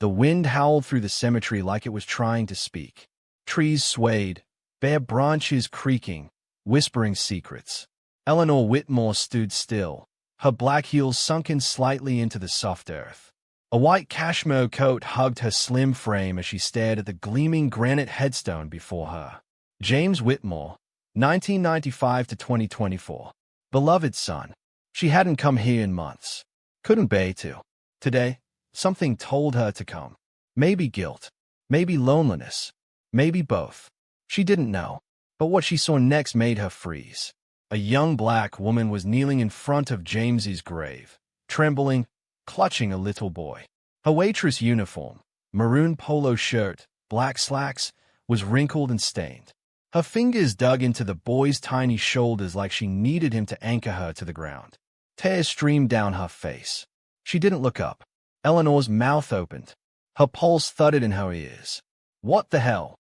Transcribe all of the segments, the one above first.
The wind howled through the cemetery like it was trying to speak. Trees swayed, bare branches creaking, whispering secrets. Eleanor Whitmore stood still, her black heels sunken slightly into the soft earth. A white cashmere coat hugged her slim frame as she stared at the gleaming granite headstone before her. James Whitmore, 1995 to 2024. Beloved son. She hadn't come here in months. Couldn't bear to. Today, something told her to come. Maybe guilt. Maybe loneliness. Maybe both. She didn't know. But what she saw next made her freeze. A young black woman was kneeling in front of James's grave, trembling, clutching a little boy. Her waitress uniform, maroon polo shirt, black slacks, was wrinkled and stained. Her fingers dug into the boy's tiny shoulders like she needed him to anchor her to the ground. Tears streamed down her face. She didn't look up. Eleanor's mouth opened. Her pulse thudded in her ears. What the hell?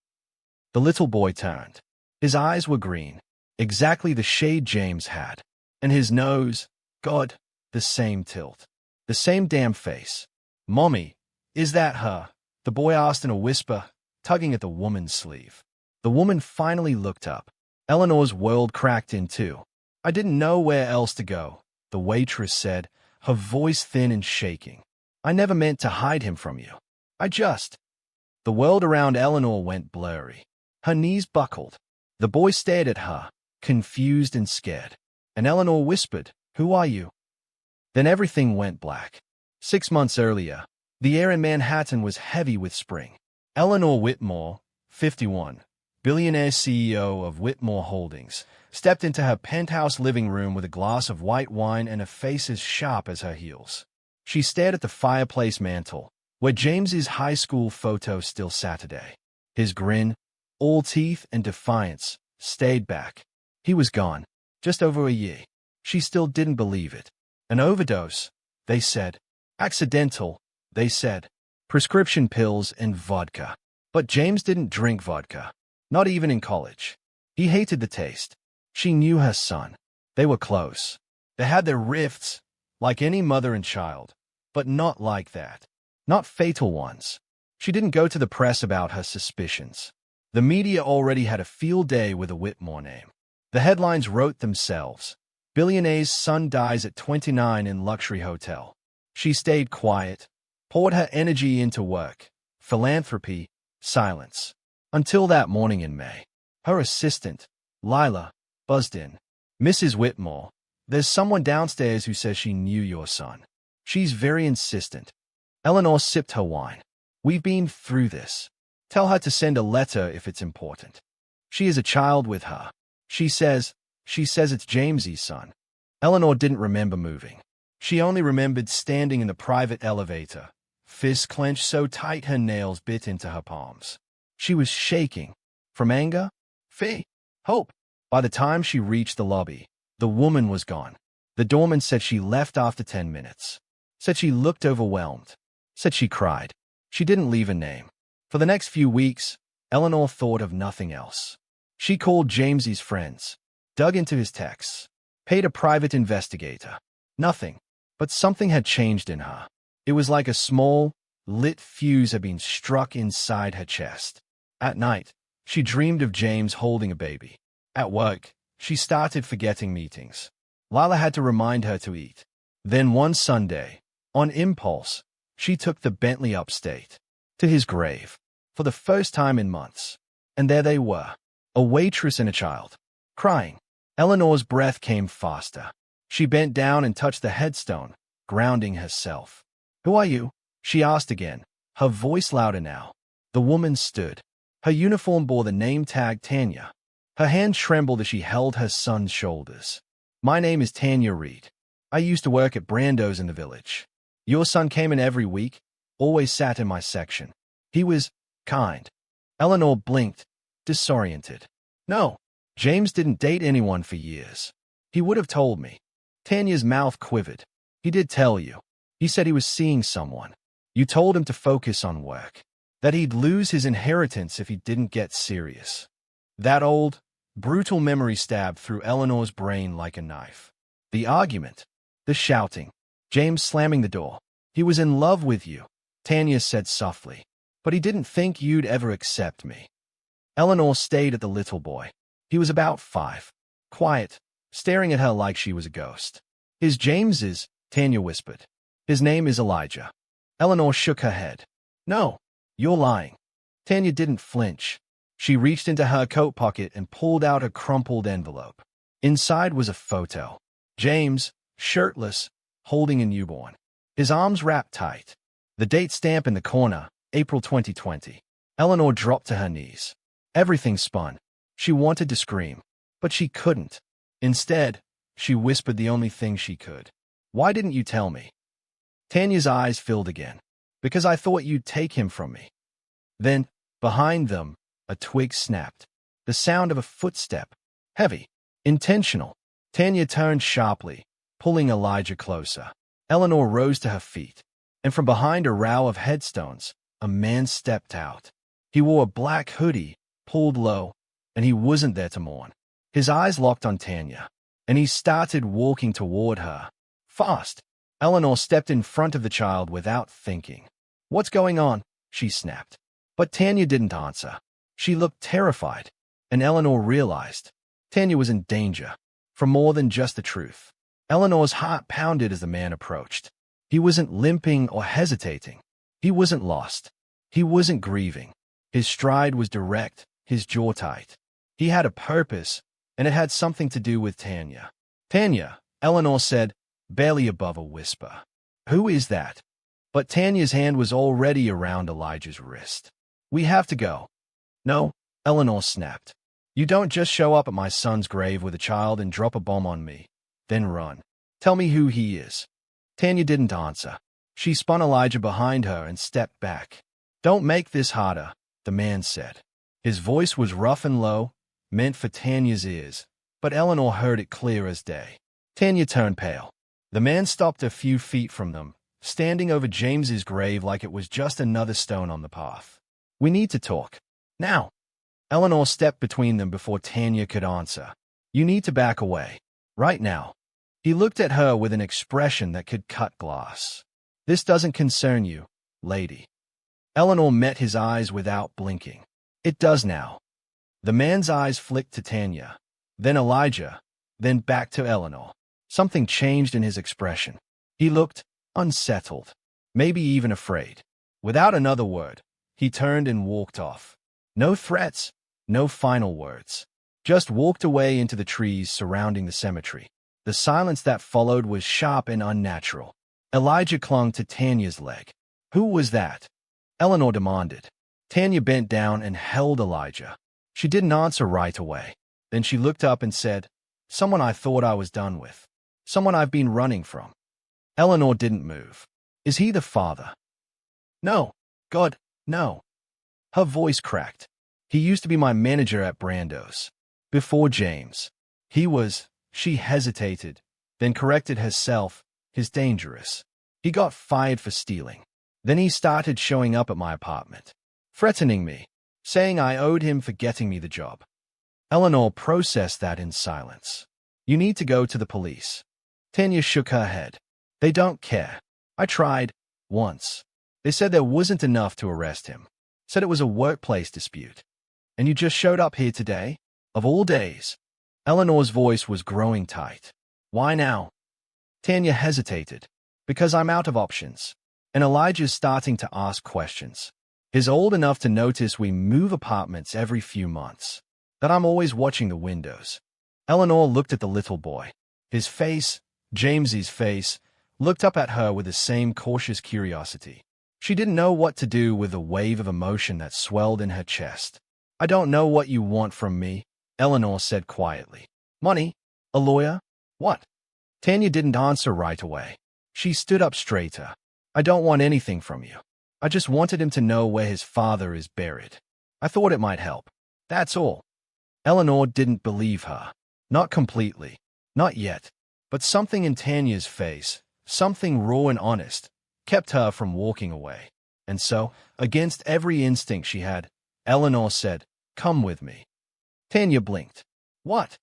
The little boy turned. His eyes were green, exactly the shade James had. And his nose, God, the same tilt. The same damn face. Mommy, is that her? The boy asked in a whisper, tugging at the woman's sleeve. The woman finally looked up. Eleanor's world cracked in two. I didn't know where else to go, the waitress said, her voice thin and shaking. I never meant to hide him from you. The world around Eleanor went blurry. Her knees buckled. The boy stared at her, confused and scared. And Eleanor whispered, "Who are you?" Then everything went black. 6 months earlier, the air in Manhattan was heavy with spring. Eleanor Whitmore, 51, billionaire CEO of Whitmore Holdings, stepped into her penthouse living room with a glass of white wine and a face as sharp as her heels. She stared at the fireplace mantel, where James's high school photo still sat today. His grin, all teeth and defiance, stayed back. He was gone, just over a year. She still didn't believe it. An overdose, they said. Accidental, they said. Prescription pills and vodka. But James didn't drink vodka. Not even in college. He hated the taste. She knew her son. They were close. They had their rifts, like any mother and child. But not like that. Not fatal ones. She didn't go to the press about her suspicions. The media already had a field day with a Whitmore name. The headlines wrote themselves. Billionaire's son dies at 29 in luxury hotel. She stayed quiet, poured her energy into work, philanthropy, silence. Until that morning in May. Her assistant, Lila, buzzed in. "Mrs. Whitmore, there's someone downstairs who says she knew your son. She's very insistent." Eleanor sipped her wine. "We've been through this. Tell her to send a letter if it's important. She is a child with her. She says it's James's son." Eleanor didn't remember moving. She only remembered standing in the private elevator, fists clenched so tight her nails bit into her palms. She was shaking. From anger? Fear? Hope? By the time she reached the lobby, the woman was gone. The doorman said she left after 10 minutes. Said she looked overwhelmed. Said she cried. She didn't leave a name. For the next few weeks, Eleanor thought of nothing else. She called James's friends, dug into his texts, paid a private investigator. Nothing. But something had changed in her. It was like a small, lit fuse had been struck inside her chest. At night, she dreamed of James holding a baby. At work, she started forgetting meetings. Lila had to remind her to eat. Then one Sunday, on impulse, she took the Bentley upstate to his grave for the first time in months. And there they were, a waitress and a child, crying. Eleanor's breath came faster. She bent down and touched the headstone, grounding herself. "Who are you?" she asked again, her voice louder now. The woman stood. Her uniform bore the name tag Tanya. Her hand trembled as she held her son's shoulders. "My name is Tanya Reed. I used to work at Brando's in the village. Your son came in every week, always sat in my section. He was kind." Eleanor blinked, disoriented. "No, James didn't date anyone for years. He would have told me." Tanya's mouth quivered. "He did tell you. He said he was seeing someone. You told him to focus on work. That he'd lose his inheritance if he didn't get serious." That old, brutal memory stabbed through Eleanor's brain like a knife. The argument. The shouting. James slamming the door. "He was in love with you," Tanya said softly. But he didn't think you'd ever accept me. Eleanor stayed at the little boy. He was about 5. Quiet, staring at her like she was a ghost. His James is, Tanya whispered. His name is Elijah. Eleanor shook her head. No, you're lying. Tanya didn't flinch. She reached into her coat pocket and pulled out a crumpled envelope. Inside was a photo. James, shirtless, holding a newborn. His arms wrapped tight. The date stamp in the corner, April 2020. Eleanor dropped to her knees. Everything spun. She wanted to scream, but she couldn't. Instead, she whispered the only thing she could. Why didn't you tell me? Tanya's eyes filled again. Because I thought you'd take him from me. Then, behind them, a twig snapped. The sound of a footstep. Heavy. Intentional. Tanya turned sharply, pulling Elijah closer. Eleanor rose to her feet, and from behind a row of headstones, a man stepped out. He wore a black hoodie, pulled low, and he wasn't there to mourn. His eyes locked on Tanya, and he started walking toward her. Fast. Eleanor stepped in front of the child without thinking. What's going on? She snapped. But Tanya didn't answer. She looked terrified, and Eleanor realized Tanya was in danger, for more than just the truth. Eleanor's heart pounded as the man approached. He wasn't limping or hesitating. He wasn't lost. He wasn't grieving. His stride was direct, his jaw tight. He had a purpose, and it had something to do with Tanya. Tanya, Eleanor said, barely above a whisper. Who is that? But Tanya's hand was already around Elijah's wrist. We have to go. No, Eleanor snapped. You don't just show up at my son's grave with a child and drop a bomb on me, then run. Tell me who he is. Tanya didn't answer. She spun Elijah behind her and stepped back. Don't make this harder, the man said. His voice was rough and low, meant for Tanya's ears, but Eleanor heard it clear as day. Tanya turned pale. The man stopped a few feet from them, standing over James's grave like it was just another stone on the path. We need to talk. Now. Eleanor stepped between them before Tanya could answer. You need to back away. Right now. He looked at her with an expression that could cut glass. This doesn't concern you, lady. Eleanor met his eyes without blinking. It does now. The man's eyes flicked to Tanya, then Elijah, then back to Eleanor. Something changed in his expression. He looked unsettled, maybe even afraid. Without another word, he turned and walked off. No threats, no final words. Just walked away into the trees surrounding the cemetery. The silence that followed was sharp and unnatural. Elijah clung to Tanya's leg. Who was that? Eleanor demanded. Tanya bent down and held Elijah. She didn't answer right away. Then she looked up and said, Someone I thought I was done with. Someone I've been running from. Eleanor didn't move. Is he the father? No. God, no. Her voice cracked. He used to be my manager at Brando's. Before James. He was, she hesitated, then corrected herself, he's dangerous. He got fired for stealing. Then he started showing up at my apartment, threatening me, saying I owed him for getting me the job. Eleanor processed that in silence. You need to go to the police. Tanya shook her head. They don't care. I tried, once. They said there wasn't enough to arrest him. Said it was a workplace dispute. And you just showed up here today? Of all days. Eleanor's voice was growing tight. Why now? Tanya hesitated. Because I'm out of options. And Elijah's starting to ask questions. He's old enough to notice we move apartments every few months. That I'm always watching the windows. Eleanor looked at the little boy. His face, James's face, looked up at her with the same cautious curiosity. She didn't know what to do with the wave of emotion that swelled in her chest. I don't know what you want from me, Eleanor said quietly. Money? A lawyer? What? Tanya didn't answer right away. She stood up straighter. I don't want anything from you. I just wanted him to know where his father is buried. I thought it might help. That's all. Eleanor didn't believe her. Not completely. Not yet. But something in Tanya's face, something raw and honest, kept her from walking away. And so, against every instinct she had, Eleanor said, Come with me. Tanya blinked. What?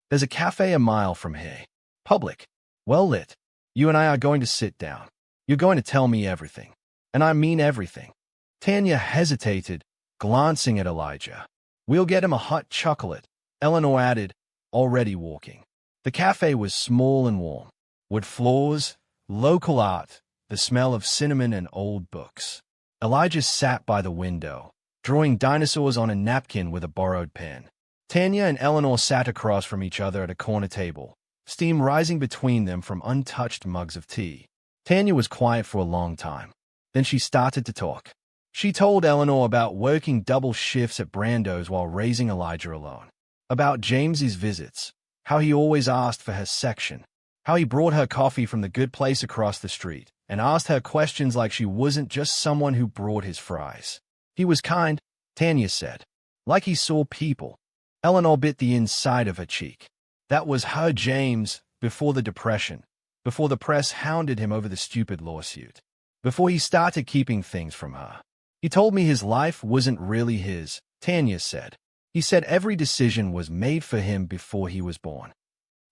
There's a cafe a mile from here. Public. Well lit. You and I are going to sit down. You're going to tell me everything. And I mean everything. Tanya hesitated, glancing at Elijah. We'll get him a hot chocolate, Eleanor added, already walking. The cafe was small and warm. Wood floors, local art, the smell of cinnamon and old books. Elijah sat by the window, drawing dinosaurs on a napkin with a borrowed pen. Tanya and Eleanor sat across from each other at a corner table, steam rising between them from untouched mugs of tea. Tanya was quiet for a long time. Then she started to talk. She told Eleanor about working double shifts at Brando's while raising Elijah alone, about James's visits, how he always asked for her section, how he brought her coffee from the good place across the street, and asked her questions like she wasn't just someone who brought his fries. He was kind, Tanya said, like he saw people. Eleanor bit the inside of her cheek. That was her James before the Depression, before the press hounded him over the stupid lawsuit, before he started keeping things from her. He told me his life wasn't really his, Tanya said. He said every decision was made for him before he was born.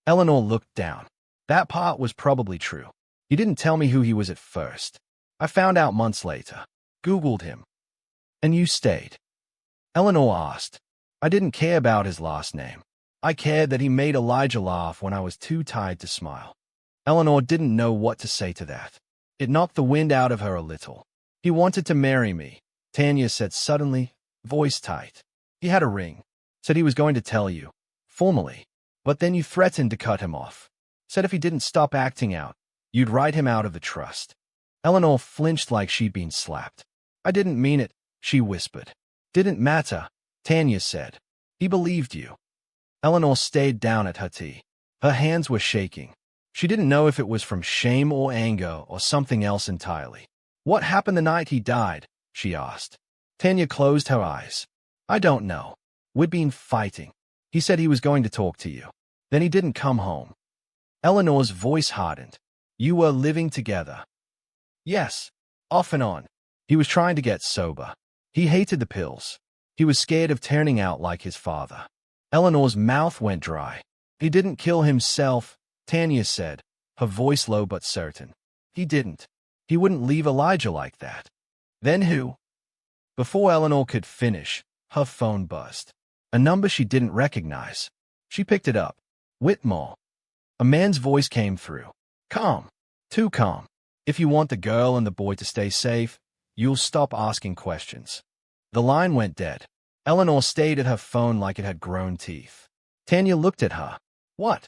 Eleanor looked down. That part was probably true. He didn't tell me who he was at first. I found out months later. Googled him. And you stayed? Eleanor asked. I didn't care about his last name. I cared that he made Elijah laugh when I was too tired to smile. Eleanor didn't know what to say to that. It knocked the wind out of her a little. He wanted to marry me, Tanya said suddenly, voice tight. He had a ring. Said he was going to tell you. Formally. But then you threatened to cut him off. Said if he didn't stop acting out, you'd write him out of the trust. Eleanor flinched like she'd been slapped. I didn't mean it, she whispered. Didn't matter, Tanya said. He believed you. Eleanor stayed down at her tea. Her hands were shaking. She didn't know if it was from shame or anger or something else entirely. What happened the night he died? She asked. Tanya closed her eyes. I don't know. We'd been fighting. He said he was going to talk to you. Then he didn't come home. Eleanor's voice hardened. You were living together. Yes, off and on. He was trying to get sober. He hated the pills. He was scared of turning out like his father. Eleanor's mouth went dry. He didn't kill himself, Tanya said, her voice low but certain. He didn't. He wouldn't leave Elijah like that. Then who? Before Eleanor could finish, her phone buzzed. A number she didn't recognize. She picked it up. Whitmore. A man's voice came through. Calm. Too calm. If you want the girl and the boy to stay safe, you'll stop asking questions. The line went dead. Eleanor stayed at her phone like it had grown teeth. Tanya looked at her. What?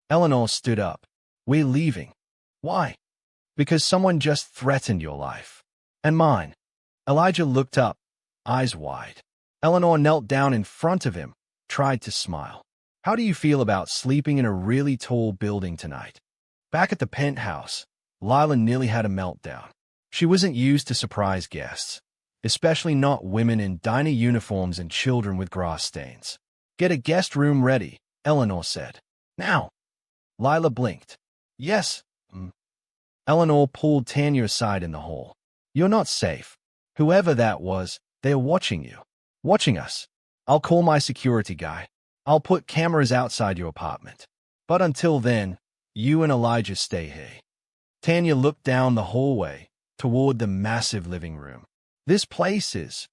Eleanor stood up. We're leaving. Why? Because someone just threatened your life. And mine. Elijah looked up, eyes wide. Eleanor knelt down in front of him, tried to smile. How do you feel about sleeping in a really tall building tonight? Back at the penthouse, Lila nearly had a meltdown. She wasn't used to surprise guests, especially not women in diner uniforms and children with grass stains. Get a guest room ready, Eleanor said. Now. Lila blinked. Yes. Eleanor pulled Tanya aside in the hall. You're not safe. Whoever that was, they're watching you. Watching us. I'll call my security guy. I'll put cameras outside your apartment. But until then, you and Elijah stay here. Tanya looked down the hallway, toward the massive living room. This place is...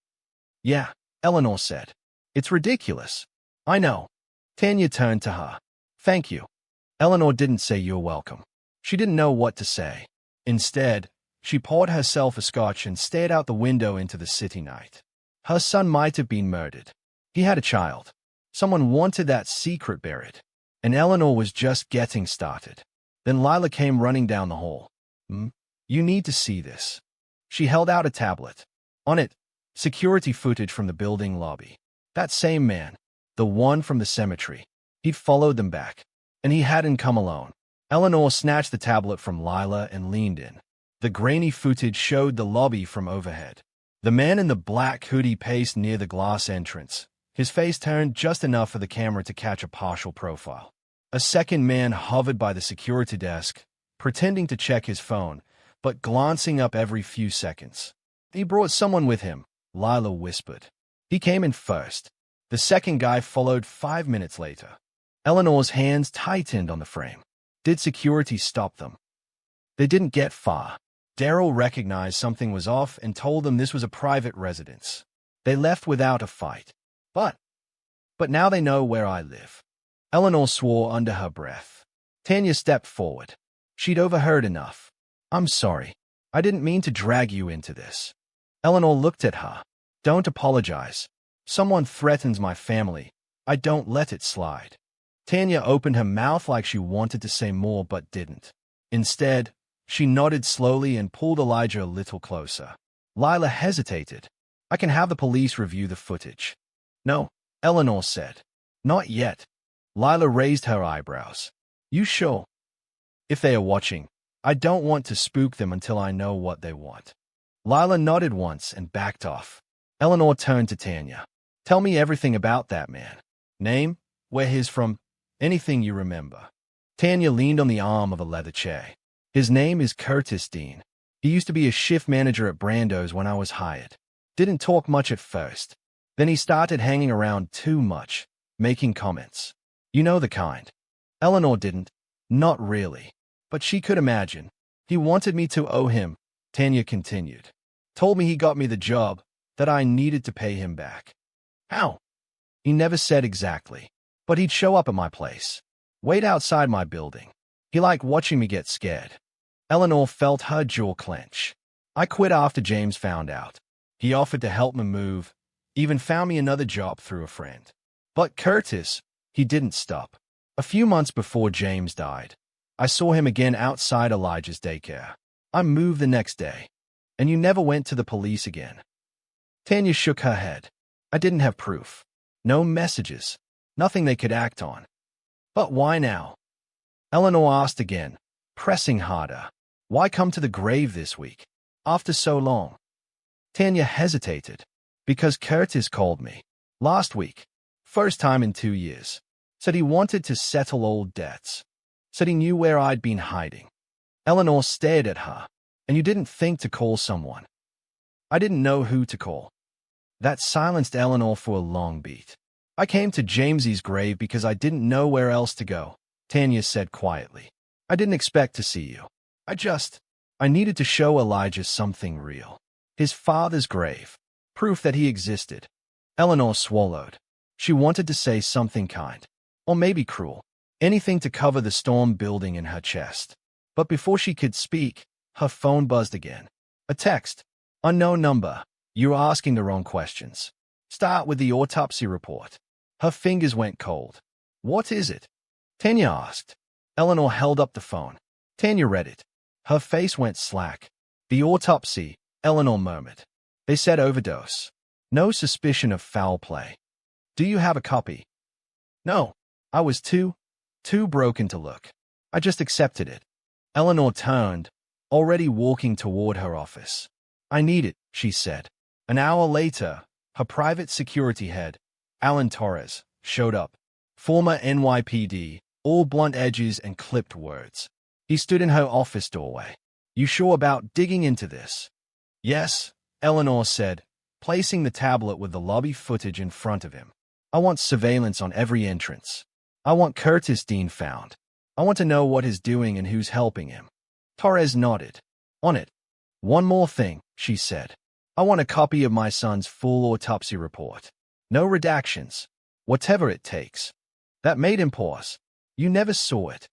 Yeah, Eleanor said. It's ridiculous. I know. Tanya turned to her. Thank you. Eleanor didn't say you're welcome. She didn't know what to say. Instead, she poured herself a scotch and stared out the window into the city night. Her son might have been murdered. He had a child. Someone wanted that secret buried. And Eleanor was just getting started. Then Lila came running down the hall. You need to see this. She held out a tablet. On it, security footage from the building lobby. That same man, the one from the cemetery. He'd followed them back. And he hadn't come alone. Eleanor snatched the tablet from Lila and leaned in. The grainy footage showed the lobby from overhead. The man in the black hoodie paced near the glass entrance, his face turned just enough for the camera to catch a partial profile. A second man hovered by the security desk, pretending to check his phone, but glancing up every few seconds. He brought someone with him, Lila whispered. He came in first. The second guy followed 5 minutes later. Eleanor's hands tightened on the frame. Did security stop them? They didn't get far. Daryl recognized something was off and told them this was a private residence. They left without a fight. But now they know where I live. Eleanor swore under her breath. Tanya stepped forward. She'd overheard enough. I'm sorry. I didn't mean to drag you into this. Eleanor looked at her. Don't apologize. Someone threatens my family. I don't let it slide. Tanya opened her mouth like she wanted to say more but didn't. Instead, she nodded slowly and pulled Elijah a little closer. Lila hesitated. I can have the police review the footage. No, Eleanor said. Not yet. Lila raised her eyebrows. You sure? If they are watching, I don't want to spook them until I know what they want. Lila nodded once and backed off. Eleanor turned to Tanya. Tell me everything about that man. Name, where he's from, anything you remember. Tanya leaned on the arm of a leather chair. His name is Curtis Dean. He used to be a shift manager at Brando's when I was hired. Didn't talk much at first. Then he started hanging around too much, making comments. You know the kind. Eleanor didn't. Not really. But she could imagine. He wanted me to owe him, Tanya continued. Told me he got me the job, that I needed to pay him back. How? He never said exactly. But he'd show up at my place. Wait outside my building. He liked watching me get scared. Eleanor felt her jaw clench. I quit after James found out. He offered to help me move, even found me another job through a friend. But Curtis, he didn't stop. A few months before James died, I saw him again outside Elijah's daycare. I moved the next day. And you never went to the police again. Tanya shook her head. I didn't have proof. No messages. Nothing they could act on. But why now? Eleanor asked again, pressing harder. Why come to the grave this week? After so long? Tanya hesitated. Because Curtis called me. Last week. First time in 2 years. Said he wanted to settle old debts. Said he knew where I'd been hiding. Eleanor stared at her. And you didn't think to call someone. I didn't know who to call. That silenced Eleanor for a long beat. I came to Jamesy's grave because I didn't know where else to go, Tanya said quietly. I didn't expect to see you. I needed to show Elijah something real. His father's grave. Proof that he existed. Eleanor swallowed. She wanted to say something kind. Or maybe cruel. Anything to cover the storm building in her chest. But before she could speak, her phone buzzed again. A text. Unknown number. You're asking the wrong questions. Start with the autopsy report. Her fingers went cold. What is it? Tanya asked. Eleanor held up the phone. Tanya read it. Her face went slack. The autopsy, Eleanor murmured. They said overdose. No suspicion of foul play. Do you have a copy? No. I was too broken to look. I just accepted it. Eleanor turned, already walking toward her office. I need it, she said. An hour later, her private security head, Alan Torres, showed up. Former NYPD, all blunt edges and clipped words. He stood in her office doorway. You sure about digging into this? Yes, Eleanor said, placing the tablet with the lobby footage in front of him. I want surveillance on every entrance. I want Curtis Dean found. I want to know what he's doing and who's helping him. Torres nodded. On it. One more thing, she said. I want a copy of my son's full autopsy report. No redactions. Whatever it takes. That made him pause. You never saw it.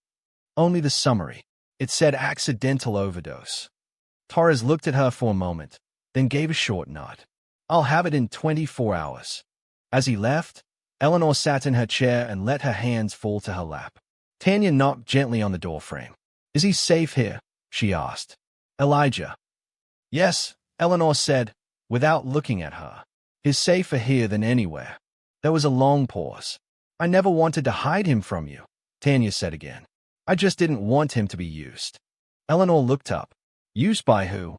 Only the summary. It said accidental overdose. Torres looked at her for a moment, then gave a short nod. I'll have it in 24 hours. As he left, Eleanor sat in her chair and let her hands fall to her lap. Tanya knocked gently on the doorframe. Is he safe here? She asked. Elijah. Yes, Eleanor said, without looking at her. He's safer here than anywhere. There was a long pause. I never wanted to hide him from you, Tanya said again. I just didn't want him to be used. Eleanor looked up. Used by who?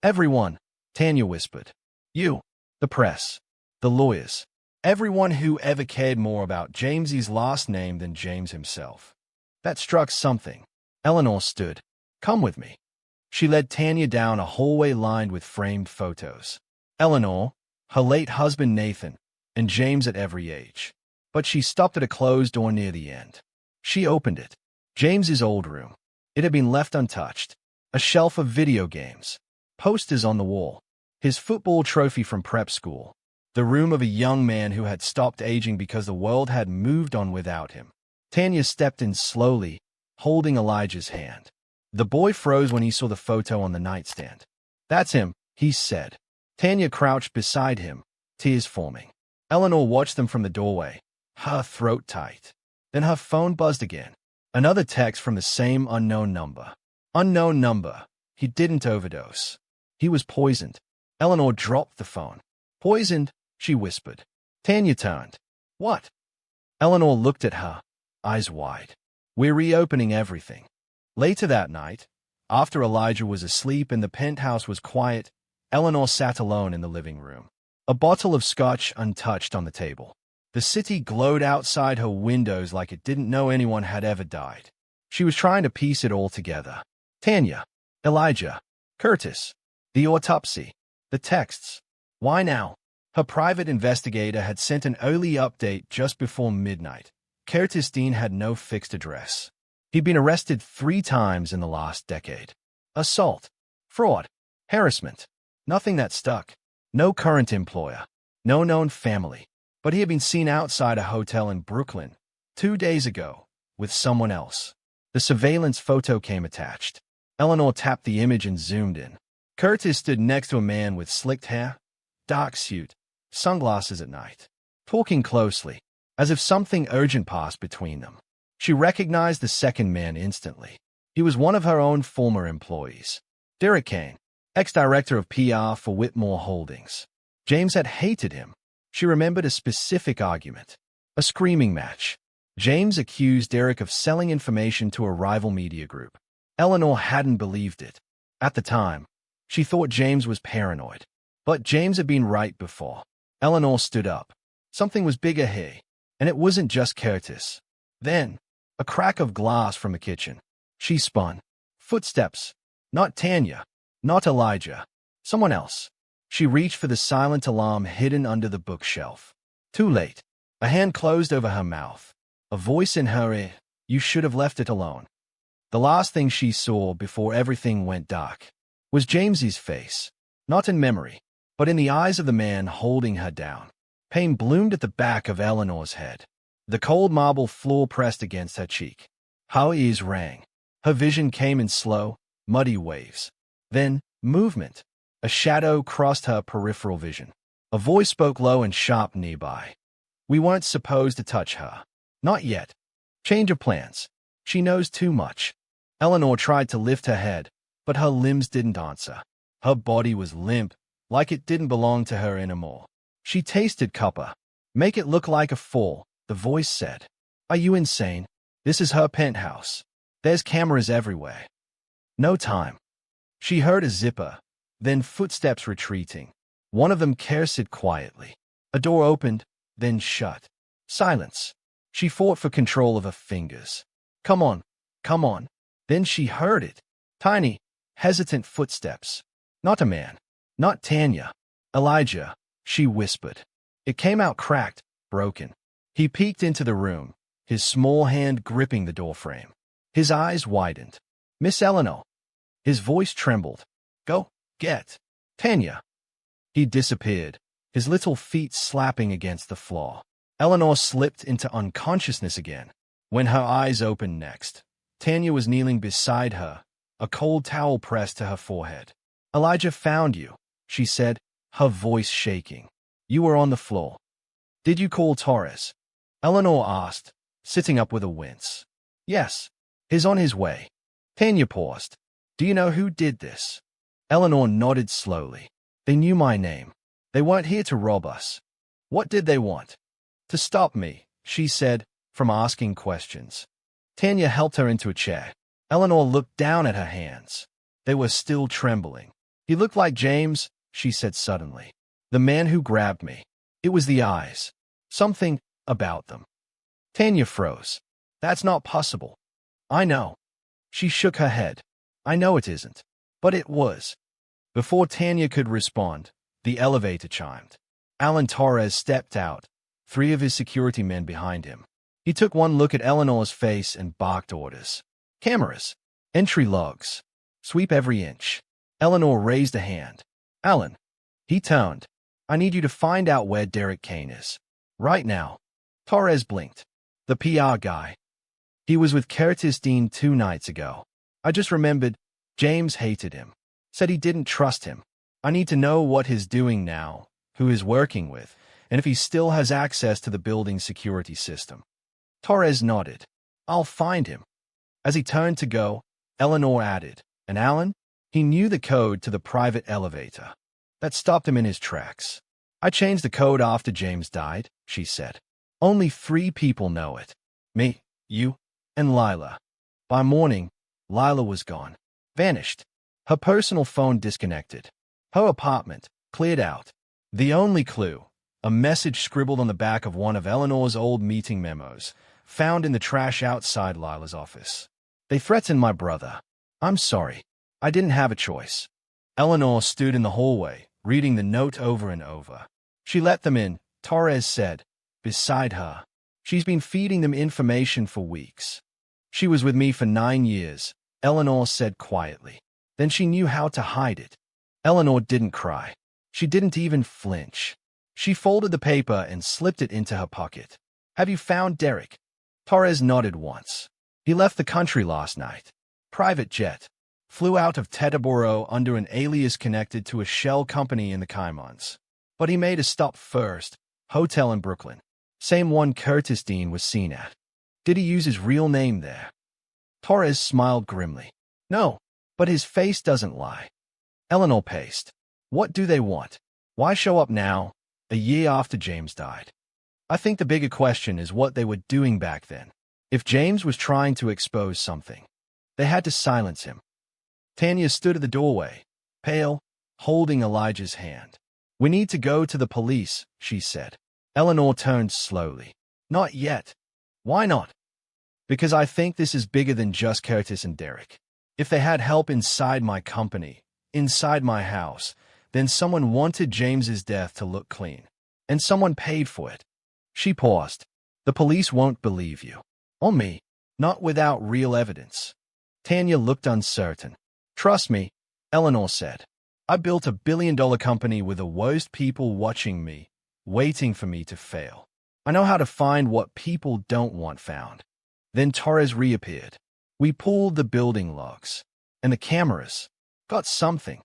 Everyone, Tanya whispered. You, the press, the lawyers, everyone who ever cared more about Jamesy's last name than James himself. That struck something. Eleanor stood. Come with me. She led Tanya down a hallway lined with framed photos. Eleanor, her late husband Nathan, and James at every age. But she stopped at a closed door near the end. She opened it. James's old room. It had been left untouched. A shelf of video games. Posters on the wall. His football trophy from prep school. The room of a young man who had stopped aging because the world had moved on without him. Tanya stepped in slowly, holding Elijah's hand. The boy froze when he saw the photo on the nightstand. "That's him," he said. Tanya crouched beside him, tears forming. Eleanor watched them from the doorway, her throat tight. Then her phone buzzed again. Another text from the same unknown number. Unknown number. He didn't overdose. He was poisoned. Eleanor dropped the phone. "Poisoned?" she whispered. Tanya turned. "What?" Eleanor looked at her, eyes wide. "We're reopening everything." Later that night, after Elijah was asleep and the penthouse was quiet, Eleanor sat alone in the living room. A bottle of scotch untouched on the table. The city glowed outside her windows like it didn't know anyone had ever died. She was trying to piece it all together. Tanya, Elijah, Curtis, the autopsy, the texts. Why now? Her private investigator had sent an early update just before midnight. Curtis Dean had no fixed address. He'd been arrested 3 times in the last decade. Assault, fraud, harassment. Nothing that stuck. No current employer. No known family. But he had been seen outside a hotel in Brooklyn 2 days ago with someone else. The surveillance photo came attached. Eleanor tapped the image and zoomed in. Curtis stood next to a man with slicked hair, dark suit, sunglasses at night, talking closely, as if something urgent passed between them. She recognized the second man instantly. He was one of her own former employees. Derek Kane, ex-director of PR for Whitmore Holdings. James had hated him. She remembered a specific argument. A screaming match. James accused Derek of selling information to a rival media group. Eleanor hadn't believed it. At the time, she thought James was paranoid. But James had been right before. Eleanor stood up. Something was bigger here, and it wasn't just Curtis. Then, a crack of glass from the kitchen. She spun. Footsteps. Not Tanya. Not Elijah. Someone else. She reached for the silent alarm hidden under the bookshelf. Too late. A hand closed over her mouth. A voice in her ear. "You should have left it alone." The last thing she saw before everything went dark was James's face. Not in memory, but in the eyes of the man holding her down. Pain bloomed at the back of Eleanor's head. The cold marble floor pressed against her cheek. Her ears rang. Her vision came in slow, muddy waves. Then, movement. A shadow crossed her peripheral vision. A voice spoke low and sharp nearby. "We weren't supposed to touch her. Not yet. Change of plans. She knows too much." Eleanor tried to lift her head, but her limbs didn't answer. Her body was limp, like it didn't belong to her anymore. She tasted copper. "Make it look like a fall," the voice said. "Are you insane? This is her penthouse. There's cameras everywhere." No time. She heard a zipper, then footsteps retreating. One of them cursed quietly. A door opened, then shut. Silence. She fought for control of her fingers. "Come on, come on." Then she heard it. Tiny, hesitant footsteps. Not a man. Not Tanya. "Elijah," she whispered. It came out cracked, broken. He peeked into the room, his small hand gripping the doorframe. His eyes widened. "Miss Eleanor." His voice trembled. "Go, get Tanya." He disappeared, his little feet slapping against the floor. Eleanor slipped into unconsciousness again. When her eyes opened next, Tanya was kneeling beside her, a cold towel pressed to her forehead. "Elijah found you," she said, her voice shaking. "You were on the floor." "Did you call Torres?" Eleanor asked, sitting up with a wince. "Yes. He's on his way." Tanya paused. "Do you know who did this?" Eleanor nodded slowly. "They knew my name. They weren't here to rob us." "What did they want?" "To stop me," she said, from asking questions. Tanya helped her into a chair. Eleanor looked down at her hands. They were still trembling. "He looked like James," she said suddenly. "The man who grabbed me. It was the eyes. Something about them." Tanya froze. "That's not possible." "I know." She shook her head. "I know it isn't. But it was." Before Tanya could respond, the elevator chimed. Alan Torres stepped out, 3 of his security men behind him. He took one look at Eleanor's face and barked orders. "Cameras. Entry logs. Sweep every inch. Eleanor raised a hand. Alan. He toned. I need you to find out where Derek Kane is. Right now. Torres blinked. The PR guy. He was with Curtis Dean 2 nights ago. I just remembered. James hated him. Said he didn't trust him. I need to know what he's doing now, who he's working with, and if he still has access to the building security system. Torres nodded. I'll find him. As he turned to go, Eleanor added, and Alan? He knew the code to the private elevator. That stopped him in his tracks. I changed the code after James died, she said. Only 3 people know it. Me, you, and Lila. By morning, Lila was gone. Vanished. Her personal phone disconnected. Her apartment cleared out. The only clue, a message scribbled on the back of one of Eleanor's old meeting memos, found in the trash outside Lila's office. They threatened my brother. I'm sorry. I didn't have a choice. Eleanor stood in the hallway, reading the note over and over. She let them in, Torres said, beside her. She's been feeding them information for weeks. She was with me for 9 years, Eleanor said quietly. Then she knew how to hide it. Eleanor didn't cry. She didn't even flinch. She folded the paper and slipped it into her pocket. Have you found Derek? Torres nodded once. He left the country last night. Private jet. Flew out of Teterboro under an alias connected to a shell company in the Caimans. But he made a stop first, hotel in Brooklyn. Same one Curtis Dean was seen at. Did he use his real name there? Torres smiled grimly. No, but his face doesn't lie. Eleanor paced. What do they want? Why show up now, a year after James died? I think the bigger question is what they were doing back then. If James was trying to expose something, they had to silence him. Tanya stood at the doorway, pale, holding Elijah's hand. We need to go to the police, she said. Eleanor turned slowly. Not yet. Why not? Because I think this is bigger than just Curtis and Derek. If they had help inside my company, inside my house, then someone wanted James's death to look clean. And someone paid for it. She paused. The police won't believe you. Or me. Not without real evidence. Tanya looked uncertain. Trust me, Eleanor said. I built a billion-dollar company with the worst people watching me, waiting for me to fail. I know how to find what people don't want found. Then Torres reappeared. We pulled the building logs. And the cameras. Got something.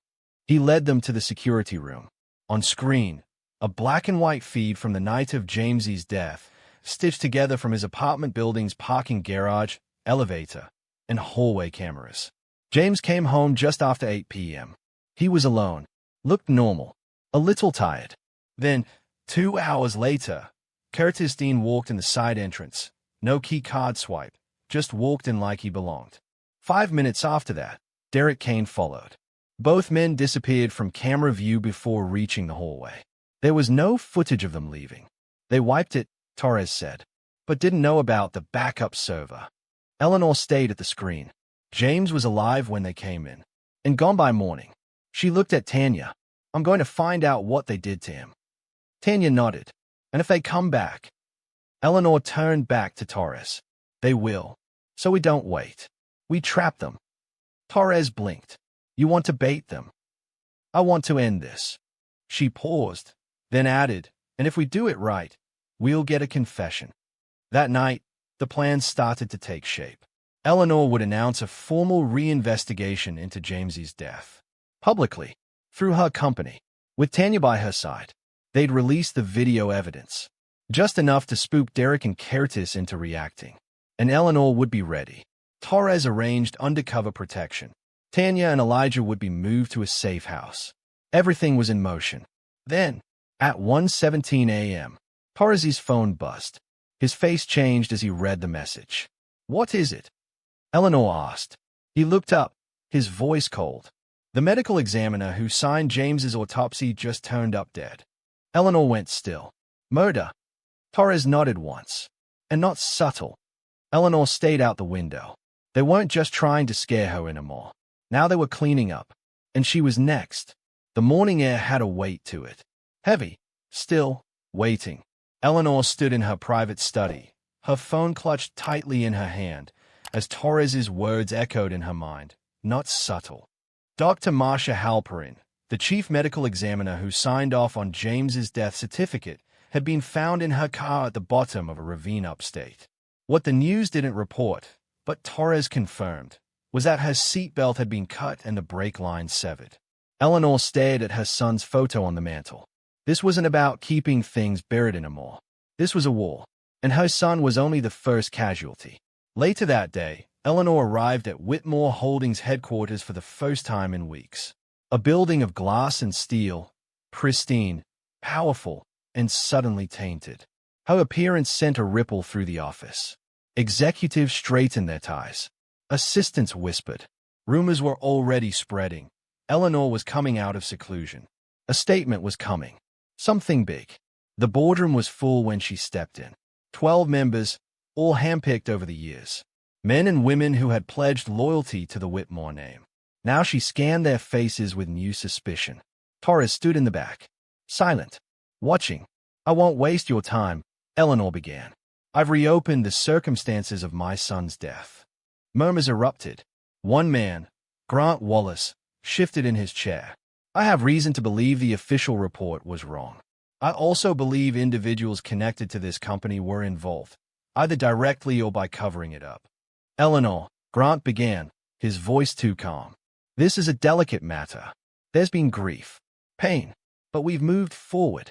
He led them to the security room. On screen, a black and white feed from the night of James's death, stitched together from his apartment building's parking garage, elevator, and hallway cameras. James came home just after 8 p.m. He was alone, looked normal, a little tired. Then, 2 hours later, Curtis Dean walked in the side entrance. No key card swipe, just walked in like he belonged. 5 minutes after that, Derek Kane followed. Both men disappeared from camera view before reaching the hallway. There was no footage of them leaving. They wiped it, Torres said, but didn't know about the backup server. Eleanor stayed at the screen. James was alive when they came in, and gone by morning. She looked at Tanya. I'm going to find out what they did to him. Tanya nodded. And if they come back? Eleanor turned back to Torres. They will. So we don't wait. We trap them. Torres blinked. You want to bait them? I want to end this. She paused, then added, and if we do it right, we'll get a confession. That night, the plan started to take shape. Eleanor would announce a formal reinvestigation into James's death. Publicly, through her company. With Tanya by her side, they'd release the video evidence. Just enough to spook Derek and Curtis into reacting. And Eleanor would be ready. Torres arranged undercover protection. Tanya and Elijah would be moved to a safe house. Everything was in motion. Then, at 1:17 a.m., Torres's phone buzzed. His face changed as he read the message. What is it? Eleanor asked. He looked up, his voice cold. The medical examiner who signed James's autopsy just turned up dead. Eleanor went still. Murder. Torres nodded once. And not subtle. Eleanor stayed out the window. They weren't just trying to scare her anymore. Now they were cleaning up. And she was next. The morning air had a weight to it. Heavy. Still. Waiting. Eleanor stood in her private study, her phone clutched tightly in her hand, as Torres's words echoed in her mind. Not subtle. Dr. Marcia Halperin, the chief medical examiner who signed off on James's death certificate, had been found in her car at the bottom of a ravine upstate. What the news didn't report, but Torres confirmed, was that her seatbelt had been cut and the brake line severed. Eleanor stared at her son's photo on the mantel. This wasn't about keeping things buried anymore. This was a war, and her son was only the first casualty. Later that day, Eleanor arrived at Whitmore Holdings headquarters for the first time in weeks. A building of glass and steel, pristine, powerful, and suddenly tainted. Her appearance sent a ripple through the office. Executives straightened their ties. Assistants whispered. Rumors were already spreading. Eleanor was coming out of seclusion. A statement was coming. Something big. The boardroom was full when she stepped in. 12 members, all handpicked over the years. Men and women who had pledged loyalty to the Whitmore name. Now she scanned their faces with new suspicion. Torres stood in the back, silent, watching. "I won't waste your time," Eleanor began. "I've reopened the circumstances of my son's death." Murmurs erupted. One man, Grant Wallace, shifted in his chair. "I have reason to believe the official report was wrong. I also believe individuals connected to this company were involved, either directly or by covering it up." "Eleanor," Grant began, his voice too calm. "This is a delicate matter. There's been grief, pain, but we've moved forward."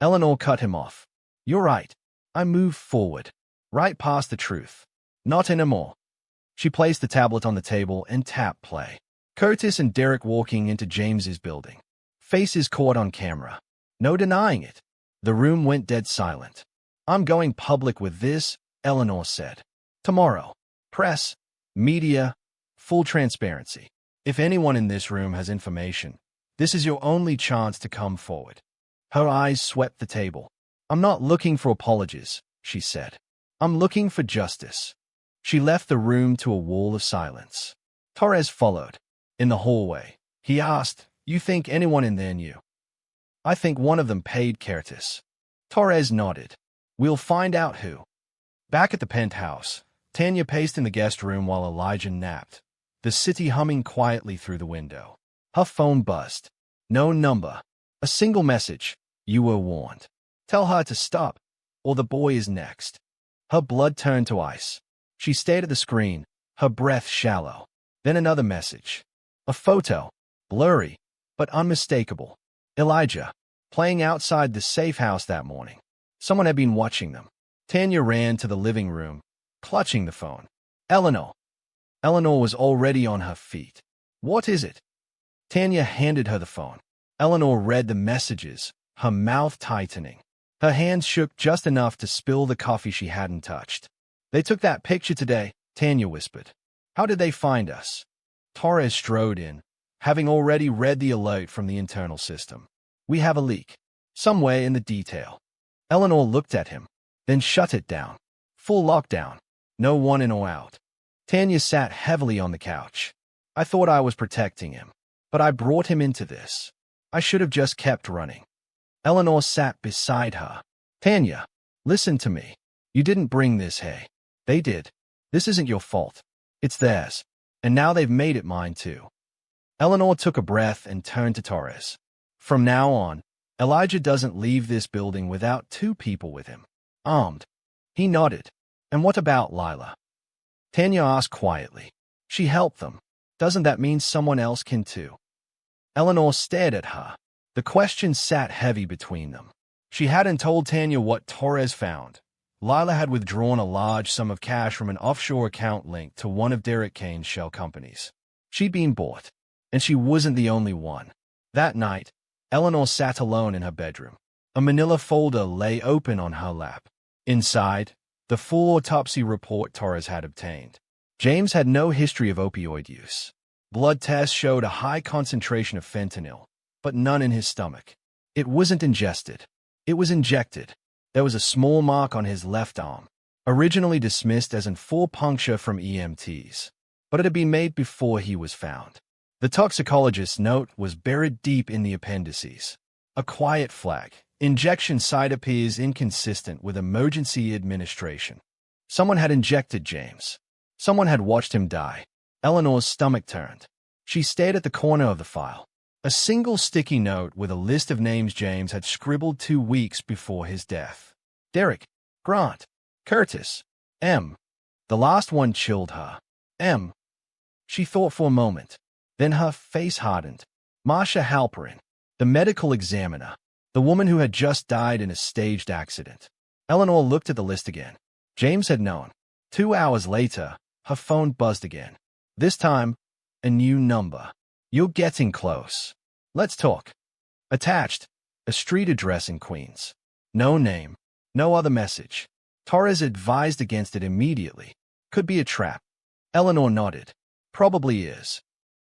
Eleanor cut him off. "You're right. I moved forward. Right past the truth. Not anymore." She placed the tablet on the table and tapped play. Curtis and Derek walking into James's building. Faces caught on camera. No denying it. The room went dead silent. "I'm going public with this," Eleanor said. "Tomorrow. Press, media, full transparency. If anyone in this room has information, this is your only chance to come forward." Her eyes swept the table. "I'm not looking for apologies," she said. "I'm looking for justice." She left the room to a wall of silence. Torres followed. In the hallway, he asked, "You think anyone in there knew?" "I think one of them paid Curtis." Torres nodded. "We'll find out who." Back at the penthouse, Tanya paced in the guest room while Elijah napped, the city humming quietly through the window. Her phone buzzed. No number. A single message. "You were warned. Tell her to stop, or the boy is next." Her blood turned to ice. She stared at the screen, her breath shallow. Then another message. A photo, blurry, but unmistakable. Elijah, playing outside the safe house that morning. Someone had been watching them. Tanya ran to the living room, clutching the phone. "Eleanor." Eleanor was already on her feet. "What is it?" Tanya handed her the phone. Eleanor read the messages, her mouth tightening. Her hands shook just enough to spill the coffee she hadn't touched. "They took that picture today," Tanya whispered. "How did they find us?" Torres strode in, having already read the alert from the internal system. "We have a leak. Somewhere in the detail." Eleanor looked at him, then shut it down. Full lockdown. No one in or out. Tanya sat heavily on the couch. "I thought I was protecting him, but I brought him into this. I should have just kept running." Eleanor sat beside her. "Tanya, listen to me. You didn't bring this, hey? They did. This isn't your fault. It's theirs. And now they've made it mine too." Eleanor took a breath and turned to Torres. "From now on, Elijah doesn't leave this building without 2 people with him. Armed." He nodded. "And what about Lila?" Tanya asked quietly. "She helped them. Doesn't that mean someone else can too?" Eleanor stared at her. The question sat heavy between them. She hadn't told Tanya what Torres found. Lila had withdrawn a large sum of cash from an offshore account linked to one of Derek Kane's shell companies. She'd been bought, and she wasn't the only one. That night, Eleanor sat alone in her bedroom. A manila folder lay open on her lap. Inside, the full autopsy report Torres had obtained. James had no history of opioid use. Blood tests showed a high concentration of fentanyl, but none in his stomach. It wasn't ingested. It was injected. There was a small mark on his left arm, originally dismissed as an full puncture from EMTs, but it had been made before he was found. The toxicologist's note was buried deep in the appendices. A quiet flag. Injection site appears inconsistent with emergency administration. Someone had injected James. Someone had watched him die. Eleanor's stomach turned. She stared at the corner of the file. A single sticky note with a list of names James had scribbled 2 weeks before his death. Derek, Grant, Curtis, M. The last one chilled her. M. She thought for a moment. Then her face hardened. Marcia Halperin, the medical examiner, the woman who had just died in a staged accident. Eleanor looked at the list again. James had known. 2 hours later, her phone buzzed again. This time, a new number. You're getting close. Let's talk. Attached, a street address in Queens. No name, no other message. Torres advised against it immediately. Could be a trap. Eleanor nodded. Probably is.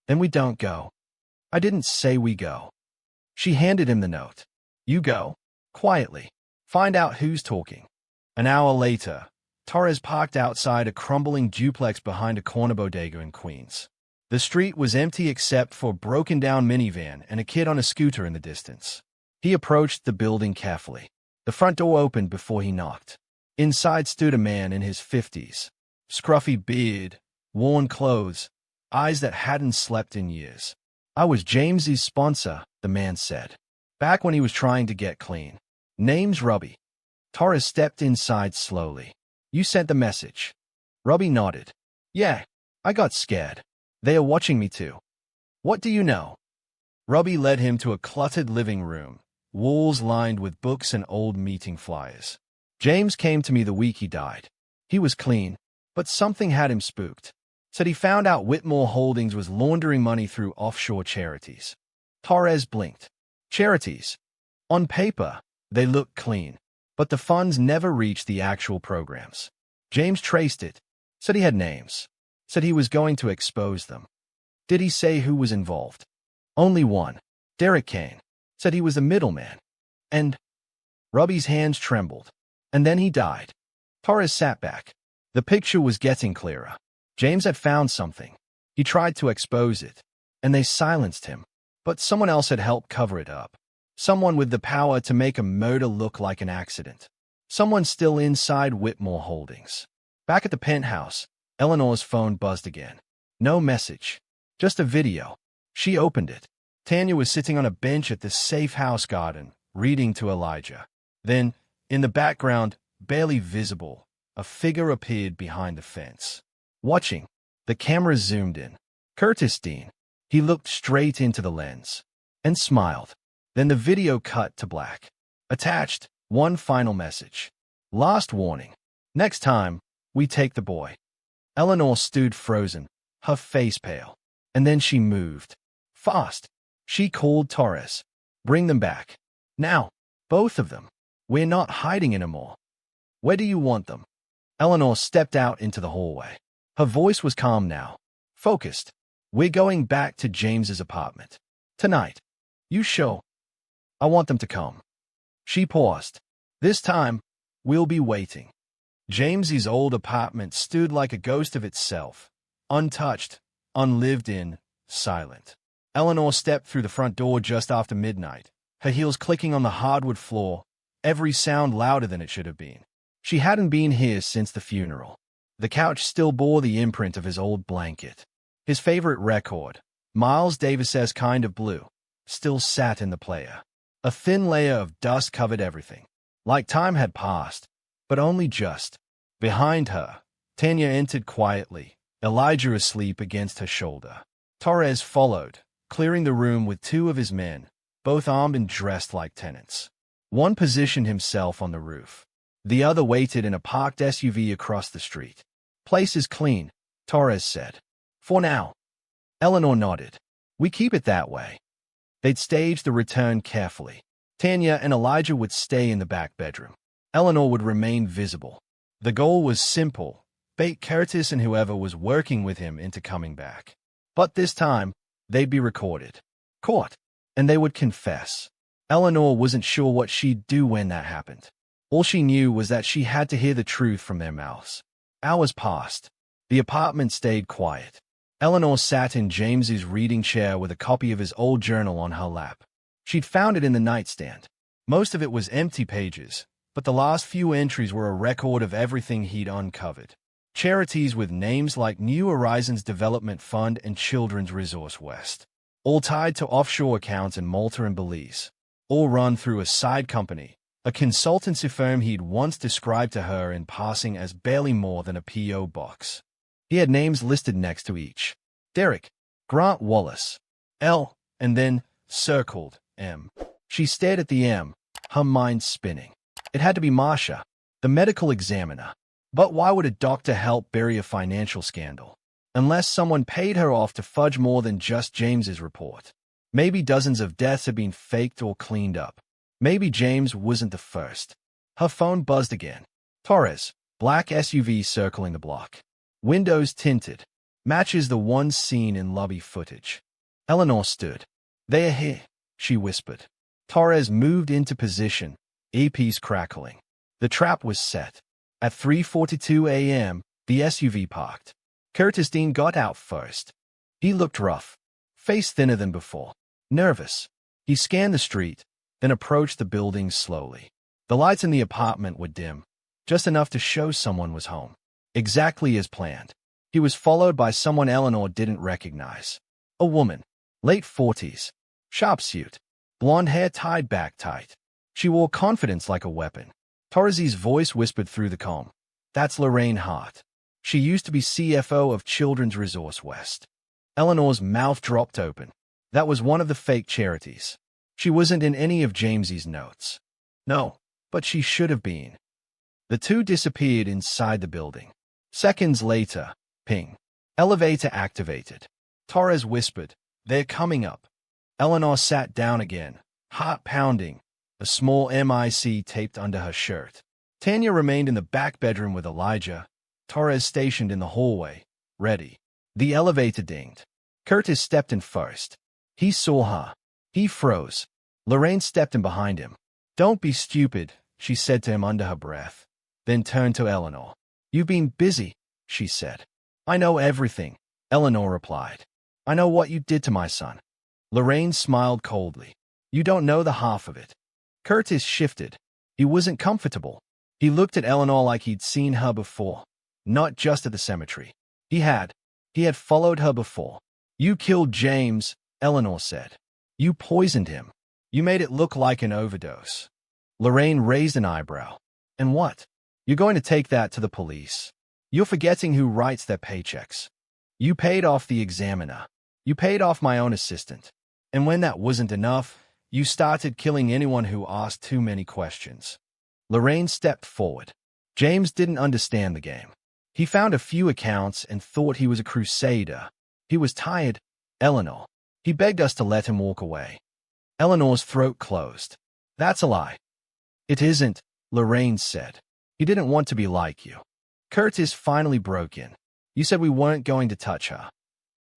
Then we don't go. I didn't say we go. She handed him the note. You go. Quietly. Find out who's talking. An hour later, Torres parked outside a crumbling duplex behind a corner bodega in Queens. The street was empty except for a broken-down minivan and a kid on a scooter in the distance. He approached the building carefully. The front door opened before he knocked. Inside stood a man in his 50s. Scruffy beard, worn clothes, eyes that hadn't slept in years. I was James's sponsor, the man said. Back when he was trying to get clean. Name's Robbie. Torres stepped inside slowly. You sent the message. Robbie nodded. Yeah, I got scared. They are watching me too. What do you know? Robbie led him to a cluttered living room, walls lined with books and old meeting flyers. James came to me the week he died. He was clean, but something had him spooked. Said he found out Whitmore Holdings was laundering money through offshore charities. Torres blinked. Charities. On paper, they looked clean, but the funds never reached the actual programs. James traced it. Said he had names. Said he was going to expose them. Did he say who was involved? Only one. Derek Kane. Said he was the middleman. And Robbie's hands trembled. And then he died. Torres sat back. The picture was getting clearer. James had found something. He tried to expose it, and they silenced him. But someone else had helped cover it up. Someone with the power to make a murder look like an accident. Someone still inside Whitmore Holdings. Back at the penthouse, Eleanor's phone buzzed again. No message. Just a video. She opened it. Tanya was sitting on a bench at the safe house garden, reading to Elijah. Then, in the background, barely visible, a figure appeared behind the fence. Watching, the camera zoomed in. Curtis Dean. He looked straight into the lens and smiled. Then the video cut to black. Attached, one final message. Last warning. Next time, we take the boy. Eleanor stood frozen, her face pale. And then she moved. Fast. She called Torres. Bring them back. Now. Both of them. We're not hiding anymore. Where do you want them? Eleanor stepped out into the hallway. Her voice was calm now. Focused. We're going back to James's apartment. Tonight. You sure? I want them to come. She paused. This time, we'll be waiting. James's old apartment stood like a ghost of itself. Untouched, unlived in, silent. Eleanor stepped through the front door just after midnight, her heels clicking on the hardwood floor, every sound louder than it should have been. She hadn't been here since the funeral. The couch still bore the imprint of his old blanket. His favorite record, Miles Davis's Kind of Blue, still sat in the player. A thin layer of dust covered everything. Like time had passed, but only just. Behind her, Tanya entered quietly, Elijah asleep against her shoulder. Torres followed, clearing the room with 2 of his men, both armed and dressed like tenants. One positioned himself on the roof. The other waited in a parked SUV across the street. Place is clean, Torres said. For now. Eleanor nodded. We keep it that way. They'd staged the return carefully. Tanya and Elijah would stay in the back bedroom. Eleanor would remain visible. The goal was simple: bait Curtis and whoever was working with him into coming back. But this time, they'd be recorded, caught, and they would confess. Eleanor wasn't sure what she'd do when that happened. All she knew was that she had to hear the truth from their mouths. Hours passed. The apartment stayed quiet. Eleanor sat in James's reading chair with a copy of his old journal on her lap. She'd found it in the nightstand. Most of it was empty pages, but the last few entries were a record of everything he'd uncovered. Charities with names like New Horizons Development Fund and Children's Resource West, all tied to offshore accounts in Malta and Belize, all run through a side company, a consultancy firm he'd once described to her in passing as barely more than a P.O. box. He had names listed next to each. Derek, Grant Wallace, L, and then, circled, M. She stared at the M, her mind spinning. It had to be Marcia, the medical examiner. But why would a doctor help bury a financial scandal? Unless someone paid her off to fudge more than just James's report. Maybe dozens of deaths had been faked or cleaned up. Maybe James wasn't the first. Her phone buzzed again. Torres, black SUV circling the block. Windows tinted. Matches the one seen in lobby footage. Eleanor stood. "They are here," she whispered. Torres moved into position, earpiece crackling. The trap was set. At 3:42 a.m., the SUV parked. Curtis Dean got out first. He looked rough, face thinner than before, nervous. He scanned the street, then approached the building slowly. The lights in the apartment were dim, just enough to show someone was home. Exactly as planned. He was followed by someone Eleanor didn't recognize. A woman, late 40s, sharp suit, blonde hair tied back tight. She wore confidence like a weapon. Torres's voice whispered through the comm. "That's Lorraine Hart. She used to be CFO of Children's Resource West." Eleanor's mouth dropped open. That was one of the fake charities. She wasn't in any of James's notes. No, but she should have been. The two disappeared inside the building. Seconds later, ping. Elevator activated. Torres whispered, "They're coming up." Eleanor sat down again, heart pounding, a small MIC taped under her shirt. Tanya remained in the back bedroom with Elijah, Torres stationed in the hallway, ready. The elevator dinged. Curtis stepped in first. He saw her. He froze. Lorraine stepped in behind him. "Don't be stupid," she said to him under her breath, then turned to Eleanor. "You've been busy," she said. "I know everything," Eleanor replied. "I know what you did to my son." Lorraine smiled coldly. "You don't know the half of it." Curtis shifted. He wasn't comfortable. He looked at Eleanor like he'd seen her before, not just at the cemetery. He had followed her before. "You killed James," Eleanor said. "You poisoned him. You made it look like an overdose." Lorraine raised an eyebrow. "And what? You're going to take that to the police? You're forgetting who writes their paychecks. You paid off the examiner. You paid off my own assistant. And when that wasn't enough, you started killing anyone who asked too many questions." Lorraine stepped forward. James didn't understand the game. He found a few accounts and thought he was a crusader. He was tired, Eleanor. He begged us to let him walk away. Eleanor's throat closed. "That's a lie." "It isn't," Lorraine said. "He didn't want to be like you." Curtis finally broke in. "You said we weren't going to touch her."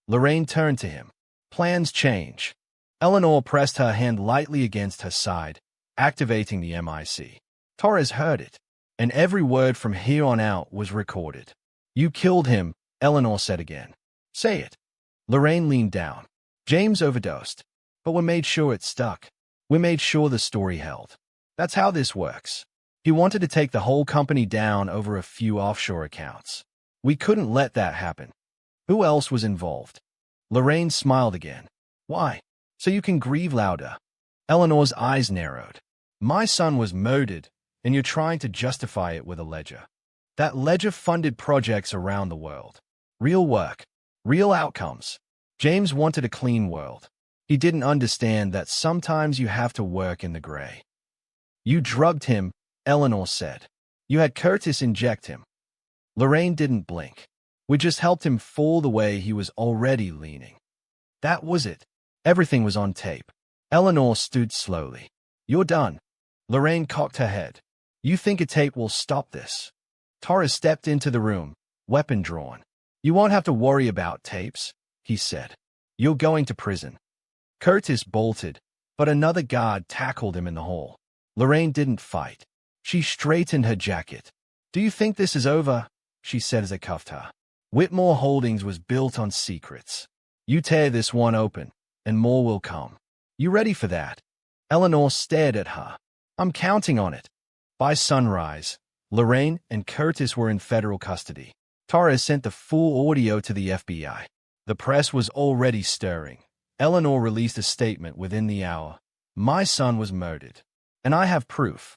Lorraine turned to him. "Plans change." Eleanor pressed her hand lightly against her side, activating the MIC. Torres heard it, and every word from here on out was recorded. "You killed him," Eleanor said again. "Say it." Lorraine leaned down. "James overdosed, but we made sure it stuck. We made sure the story held. That's how this works. He wanted to take the whole company down over a few offshore accounts. We couldn't let that happen." "Who else was involved?" Lorraine smiled again. "Why? So you can grieve louder." Eleanor's eyes narrowed. "My son was murdered, and you're trying to justify it with a ledger. That ledger funded projects around the world. Real work. Real outcomes. James wanted a clean world. He didn't understand that sometimes you have to work in the gray." "You drugged him," Eleanor said. "You had Curtis inject him." Lorraine didn't blink. "We just helped him fall the way he was already leaning. That was it. Everything was on tape." Eleanor stood slowly. "You're done." Lorraine cocked her head. "You think a tape will stop this?" Torres stepped into the room, weapon drawn. "You won't have to worry about tapes," he said. "You're going to prison." Curtis bolted, but another guard tackled him in the hall. Lorraine didn't fight. She straightened her jacket. "Do you think this is over?" she said as they cuffed her. "Whitmore Holdings was built on secrets. You tear this one open, and more will come. You ready for that?" Eleanor stared at her. "I'm counting on it." By sunrise, Lorraine and Curtis were in federal custody. Torres sent the full audio to the FBI. The press was already stirring. Eleanor released a statement within the hour. My son was murdered. And I have proof.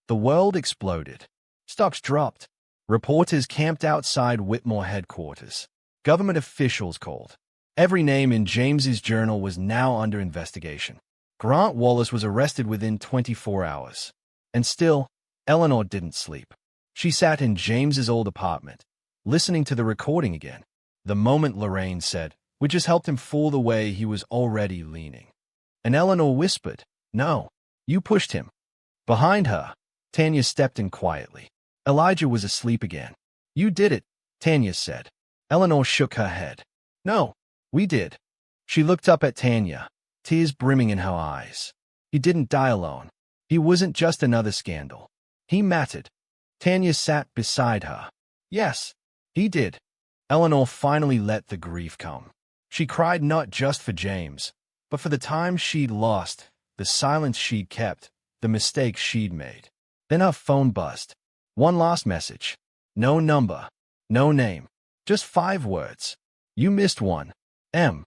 The world exploded. Stocks dropped. Reporters camped outside Whitmore headquarters. Government officials called. Every name in James's journal was now under investigation. Grant Wallace was arrested within 24 hours. And still, Eleanor didn't sleep. She sat in James's old apartment, listening to the recording again. The moment Lorraine said, we just helped him fall the way he was already leaning. And Eleanor whispered, no, you pushed him. Behind her, Tanya stepped in quietly. Elijah was asleep again. You did it, Tanya said. Eleanor shook her head. No, we did. She looked up at Tanya, tears brimming in her eyes. He didn't die alone. He wasn't just another scandal. He mattered. Tanya sat beside her. Yes, he did. Eleanor finally let the grief come. She cried not just for James, but for the time she'd lost, the silence she'd kept, the mistakes she'd made. Then her phone buzzed. One last message. No number. No name. Just 5 words. You missed one. M.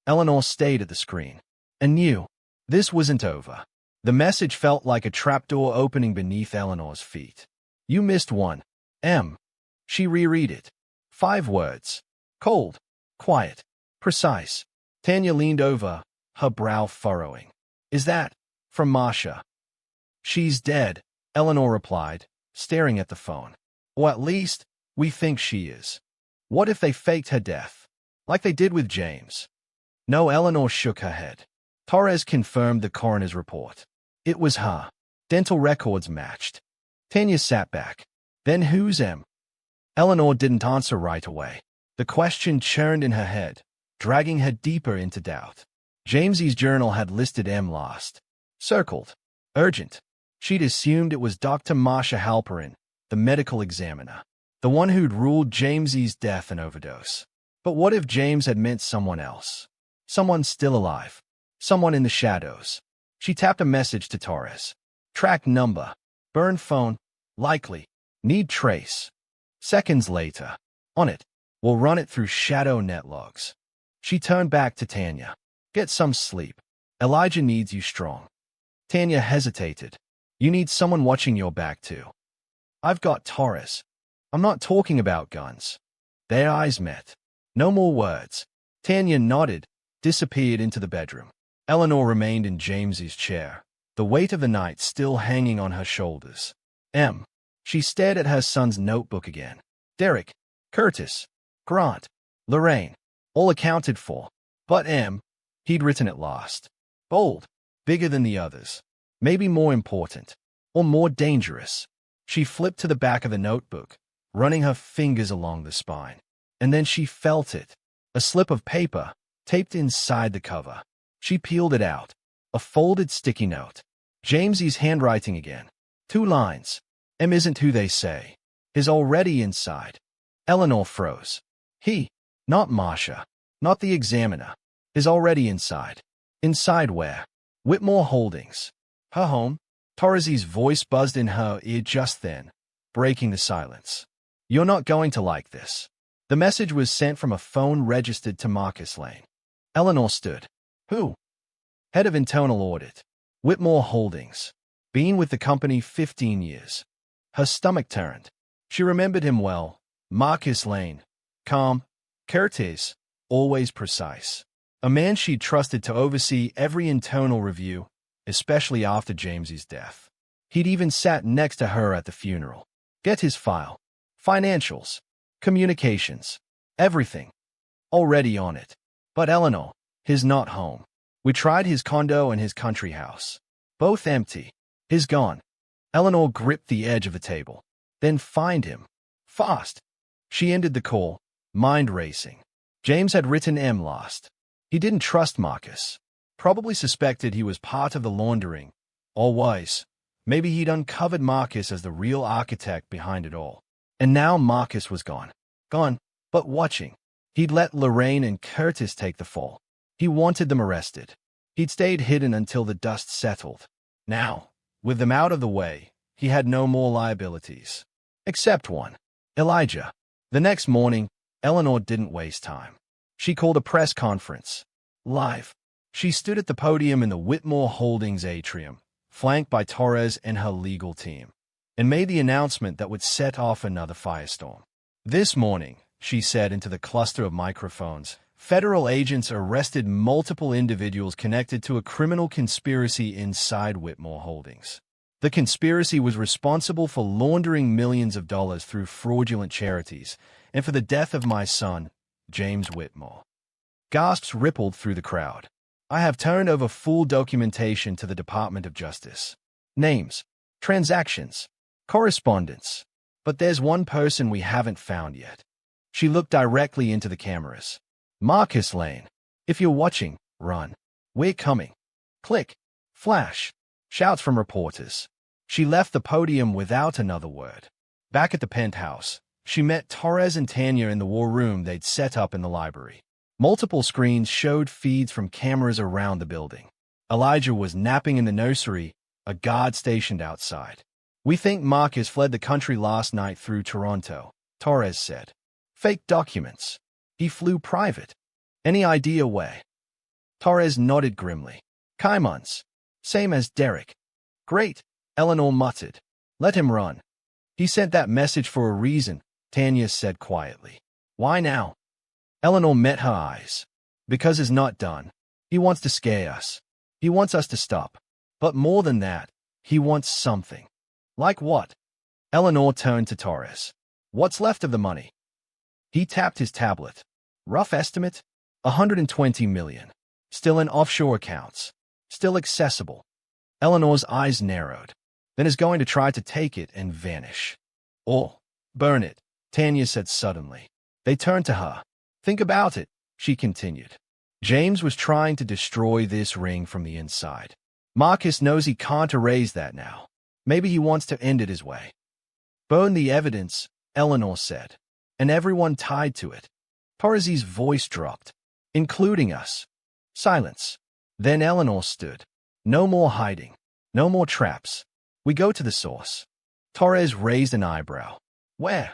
Eleanor stayed at the screen and knew this wasn't over. The message felt like a trapdoor opening beneath Eleanor's feet. You missed one. M. She reread it. 5 words. Cold. Quiet. Precise. Tanya leaned over, her brow furrowing. Is that from Marcia? She's dead, Eleanor replied, staring at the phone. Or at least, we think she is. What if they faked her death? Like they did with James? No, Eleanor shook her head. Torres confirmed the coroner's report. It was her. Dental records matched. Tanya sat back. Then who's M? Eleanor didn't answer right away. The question churned in her head, dragging her deeper into doubt. James's journal had listed M last. Circled. Urgent. She'd assumed it was Dr. Marcia Halperin, the medical examiner, the one who'd ruled James's death an overdose. But what if James had meant someone else? Someone still alive. Someone in the shadows. She tapped a message to Torres. Track number. Burn phone. Likely. Need trace. Seconds later. On it. We'll run it through shadow net logs. She turned back to Tanya. Get some sleep. Elijah needs you strong. Tanya hesitated. You need someone watching your back too. I've got Torres. I'm not talking about guns. Their eyes met. No more words. Tanya nodded, disappeared into the bedroom. Eleanor remained in James's chair, the weight of the night still hanging on her shoulders. M. She stared at her son's notebook again. Derek, Curtis, Grant, Lorraine, all accounted for. But M. He'd written it last. Bold, bigger than the others. Maybe more important. Or more dangerous. She flipped to the back of the notebook, running her fingers along the spine. And then she felt it. A slip of paper, taped inside the cover. She peeled it out. A folded sticky note. James's handwriting again. 2 lines. M isn't who they say. Is already inside. Eleanor froze. He, not Marcia, not the examiner, is already inside. Inside where? Whitmore Holdings. Her home? Torres's voice buzzed in her ear just then, breaking the silence. You're not going to like this. The message was sent from a phone registered to Marcus Lane. Eleanor stood. Who? Head of Internal Audit. Whitmore Holdings. Been with the company 15 years. Her stomach turned. She remembered him well. Marcus Lane. Calm. Courteous. Always precise. A man she'd trusted to oversee every internal review, especially after James's death. He'd even sat next to her at the funeral. Get his file. Financials. Communications. Everything. Already on it. But Eleanor, his not home. We tried his condo and his country house. Both empty. His gone. Eleanor gripped the edge of the table. Then find him. Fast. She ended the call, mind racing. James had written M last. He didn't trust Marcus. Probably suspected he was part of the laundering. Or was. Maybe he'd uncovered Marcus as the real architect behind it all. And now Marcus was gone. Gone, but watching. He'd let Lorraine and Curtis take the fall. He wanted them arrested. He'd stayed hidden until the dust settled. Now, with them out of the way, he had no more liabilities. Except one. Elijah. The next morning, Eleanor didn't waste time. She called a press conference. Live. She stood at the podium in the Whitmore Holdings atrium, flanked by Torres and her legal team, and made the announcement that would set off another firestorm. This morning, she said into the cluster of microphones, federal agents arrested multiple individuals connected to a criminal conspiracy inside Whitmore Holdings. The conspiracy was responsible for laundering millions of dollars through fraudulent charities and for the death of my son, James Whitmore. Gasps rippled through the crowd. I have turned over full documentation to the Department of Justice. Names, transactions, correspondence. But there's one person we haven't found yet. She looked directly into the cameras. Marcus Lane. If you're watching, run. We're coming. Click. Flash. Shouts from reporters. She left the podium without another word. Back at the penthouse, she met Torres and Tanya in the war room they'd set up in the library. Multiple screens showed feeds from cameras around the building. Elijah was napping in the nursery, a guard stationed outside. We think Marcus fled the country last night through Toronto, Torres said. Fake documents. He flew private. Any idea where? Torres nodded grimly. Kaimon's. Same as Derek. Great, Eleanor muttered. Let him run. He sent that message for a reason, Tanya said quietly. Why now? Eleanor met her eyes. Because it's not done. He wants to scare us. He wants us to stop. But more than that, he wants something. Like what? Eleanor turned to Torres. What's left of the money? He tapped his tablet. Rough estimate? 120 million. Still in offshore accounts. Still accessible. Eleanor's eyes narrowed. Then is going to try to take it and vanish. Or burn it, Tanya said suddenly. They turned to her. Think about it, she continued. James was trying to destroy this ring from the inside. Marcus knows he can't erase that now. Maybe he wants to end it his way. Burn the evidence, Eleanor said. And everyone tied to it. Torres's voice dropped. Including us. Silence. Then Eleanor stood. No more hiding. No more traps. We go to the source. Torres raised an eyebrow. Where?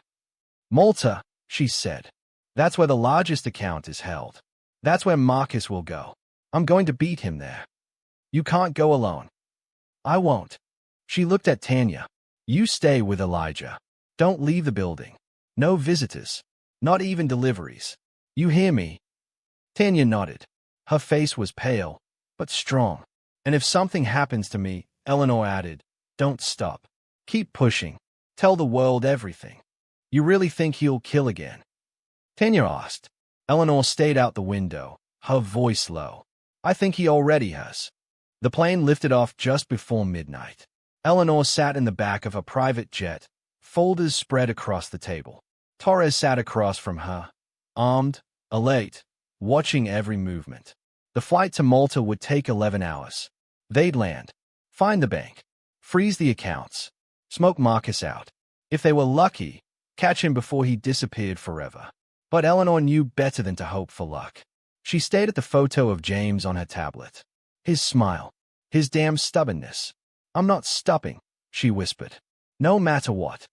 Malta, she said. That's where the largest account is held. That's where Marcus will go. I'm going to beat him there. You can't go alone. I won't. She looked at Tanya. You stay with Elijah. Don't leave the building. No visitors. Not even deliveries. You hear me? Tanya nodded. Her face was pale, but strong. And if something happens to me, Eleanor added, don't stop. Keep pushing. Tell the world everything. You really think he'll kill again? Tanya asked. Eleanor stayed out the window, her voice low. I think he already has. The plane lifted off just before midnight. Eleanor sat in the back of a private jet, folders spread across the table. Torres sat across from her, armed, elate, watching every movement. The flight to Malta would take 11 hours. They'd land, find the bank, freeze the accounts, smoke Marcus out. If they were lucky, catch him before he disappeared forever. But Eleanor knew better than to hope for luck. She stared at the photo of James on her tablet. His smile. His damn stubbornness. I'm not stopping, she whispered. No matter what.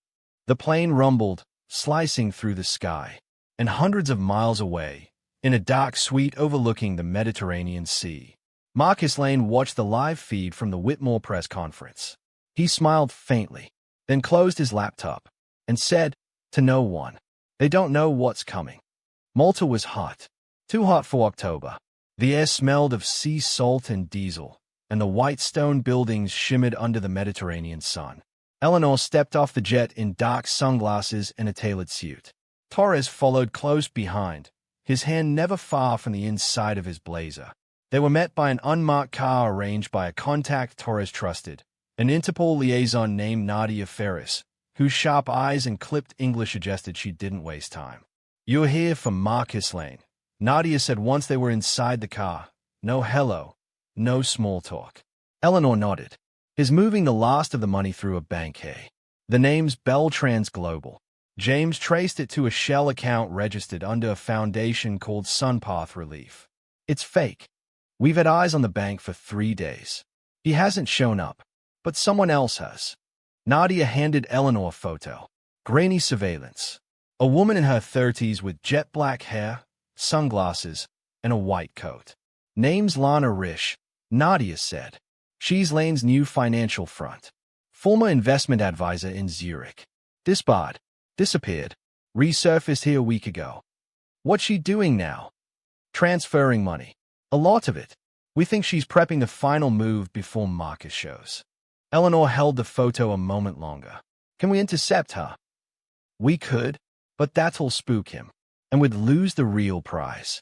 The plane rumbled, slicing through the sky. And hundreds of miles away, in a dark suite overlooking the Mediterranean Sea, Marcus Lane watched the live feed from the Whitmore press conference. He smiled faintly, then closed his laptop, and said, to no one, they don't know what's coming. Malta was hot. Too hot for October. The air smelled of sea salt and diesel, and the white stone buildings shimmered under the Mediterranean sun. Eleanor stepped off the jet in dark sunglasses and a tailored suit. Torres followed close behind, his hand never far from the inside of his blazer. They were met by an unmarked car arranged by a contact Torres trusted, an Interpol liaison named Nadia Ferris, whose sharp eyes and clipped English suggested she didn't waste time. You're here for Marcus Lane, Nadia said once they were inside the car. No hello, no small talk. Eleanor nodded. Is moving the last of the money through a bank here. The name's Beltrans Global. James traced it to a shell account registered under a foundation called Sunpath Relief. It's fake. We've had eyes on the bank for 3 days. He hasn't shown up, but someone else has. Nadia handed Eleanor a photo. Grainy surveillance. A woman in her 30s with jet black hair, sunglasses, and a white coat. Name's Lana Rish, Nadia said. She's Lane's new financial front. Former investment advisor in Zurich. Disappeared. Resurfaced here a week ago. What's she doing now? Transferring money. A lot of it. We think she's prepping the final move before Marcus shows. Eleanor held the photo a moment longer. Can we intercept her? We could, but that'll spook him, and we'd lose the real prize.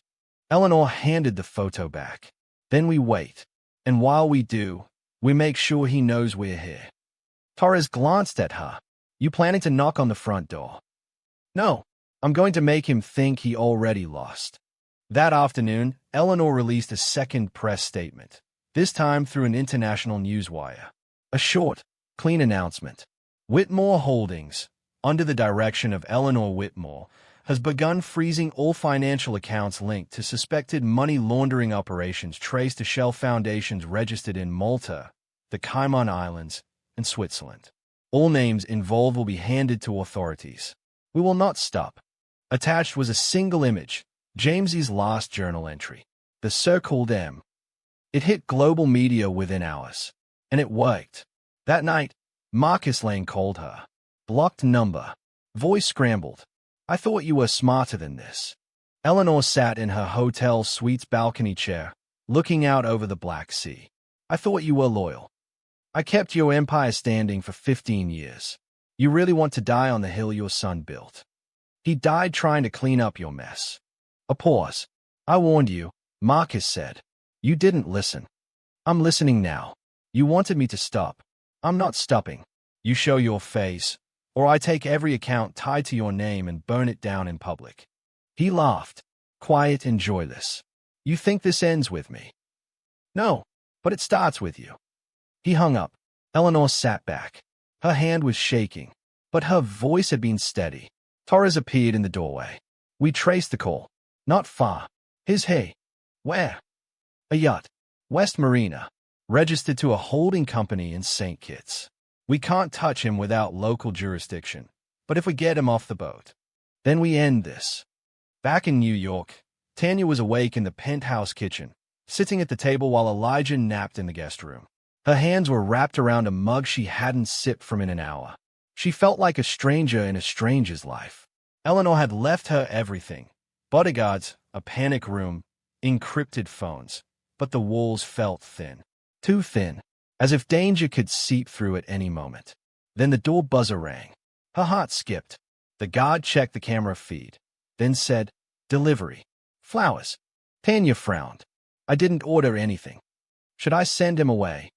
Eleanor handed the photo back. Then we wait, and while we do, we make sure he knows we're here. Torres glanced at her. You planning to knock on the front door? No, I'm going to make him think he already lost. That afternoon, Eleanor released a second press statement, this time through an international newswire. A short, clean announcement. Whitmore Holdings, under the direction of Eleanor Whitmore, has begun freezing all financial accounts linked to suspected money laundering operations traced to shell foundations registered in Malta, the Cayman Islands, and Switzerland. All names involved will be handed to authorities. We will not stop. Attached was a single image, James's last journal entry, the so-called M. It hit global media within hours, and it worked. That night, Marcus Lane called her. Blocked number. Voice scrambled. I thought you were smarter than this. Eleanor sat in her hotel suite's balcony chair, looking out over the Black Sea. I thought you were loyal. I kept your empire standing for 15 years. You really want to die on the hill your son built. He died trying to clean up your mess. A pause. I warned you, Marcus said. You didn't listen. I'm listening now. You wanted me to stop. I'm not stopping. You show your face, or I take every account tied to your name and burn it down in public. He laughed, quiet and joyless. You think this ends with me? No, but it starts with you. He hung up. Eleanor sat back. Her hand was shaking, but her voice had been steady. Torres appeared in the doorway. We traced the call. Not far. Hey. Where? A yacht. West Marina. Registered to a holding company in St. Kitts. We can't touch him without local jurisdiction, but if we get him off the boat, then we end this. Back in New York, Tanya was awake in the penthouse kitchen, sitting at the table while Elijah napped in the guest room. Her hands were wrapped around a mug she hadn't sipped from in an hour. She felt like a stranger in a stranger's life. Eleanor had left her everything. Bodyguards, a panic room, encrypted phones. But the walls felt thin. Too thin, as if danger could seep through at any moment. Then the door buzzer rang. Her heart skipped. The guard checked the camera feed, then said, Delivery. Flowers. Tanya frowned. I didn't order anything. Should I send him away?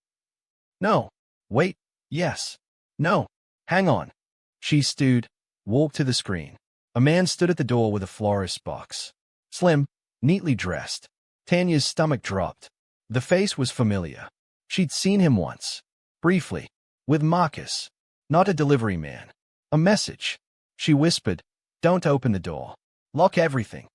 No. Wait. Yes. No. Hang on. She stewed, walked to the screen. A man stood at the door with a florist's box. Slim, neatly dressed. Tanya's stomach dropped. The face was familiar. She'd seen him once. Briefly. With Marcus. Not a delivery man. A message. She whispered, Don't open the door. Lock everything.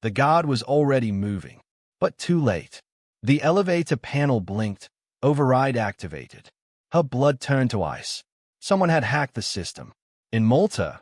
The guard was already moving. But too late. The elevator panel blinked. Override activated. Her blood turned to ice. Someone had hacked the system. In Malta,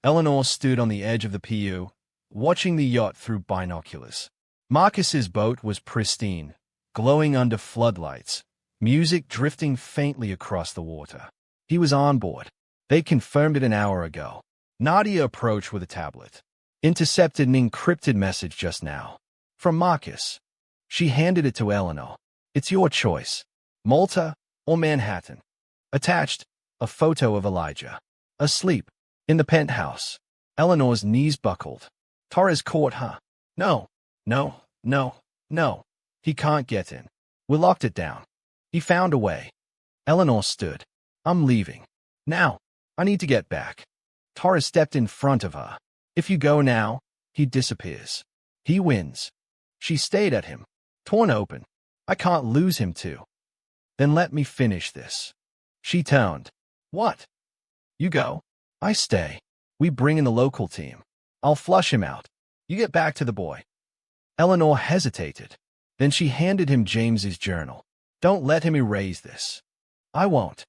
Eleanor stood on the edge of the PU, watching the yacht through binoculars. Marcus's boat was pristine, glowing under floodlights, music drifting faintly across the water. He was on board. They confirmed it an hour ago. Nadia approached with a tablet. Intercepted an encrypted message just now. From Marcus. She handed it to Eleanor. It's your choice. Malta or Manhattan. Attached, a photo of Elijah. Asleep. In the penthouse. Eleanor's knees buckled. Torres caught her. No. He can't get in. We locked it down. He found a way. Eleanor stood. I'm leaving. Now. I need to get back. Torres stepped in front of her. If you go now, he disappears. He wins. She stayed at him. Torn open. I can't lose him too. Then let me finish this. She toned. What? You go. I stay. We bring in the local team. I'll flush him out. You get back to the boy. Eleanor hesitated. Then she handed him James's journal. Don't let him erase this. I won't.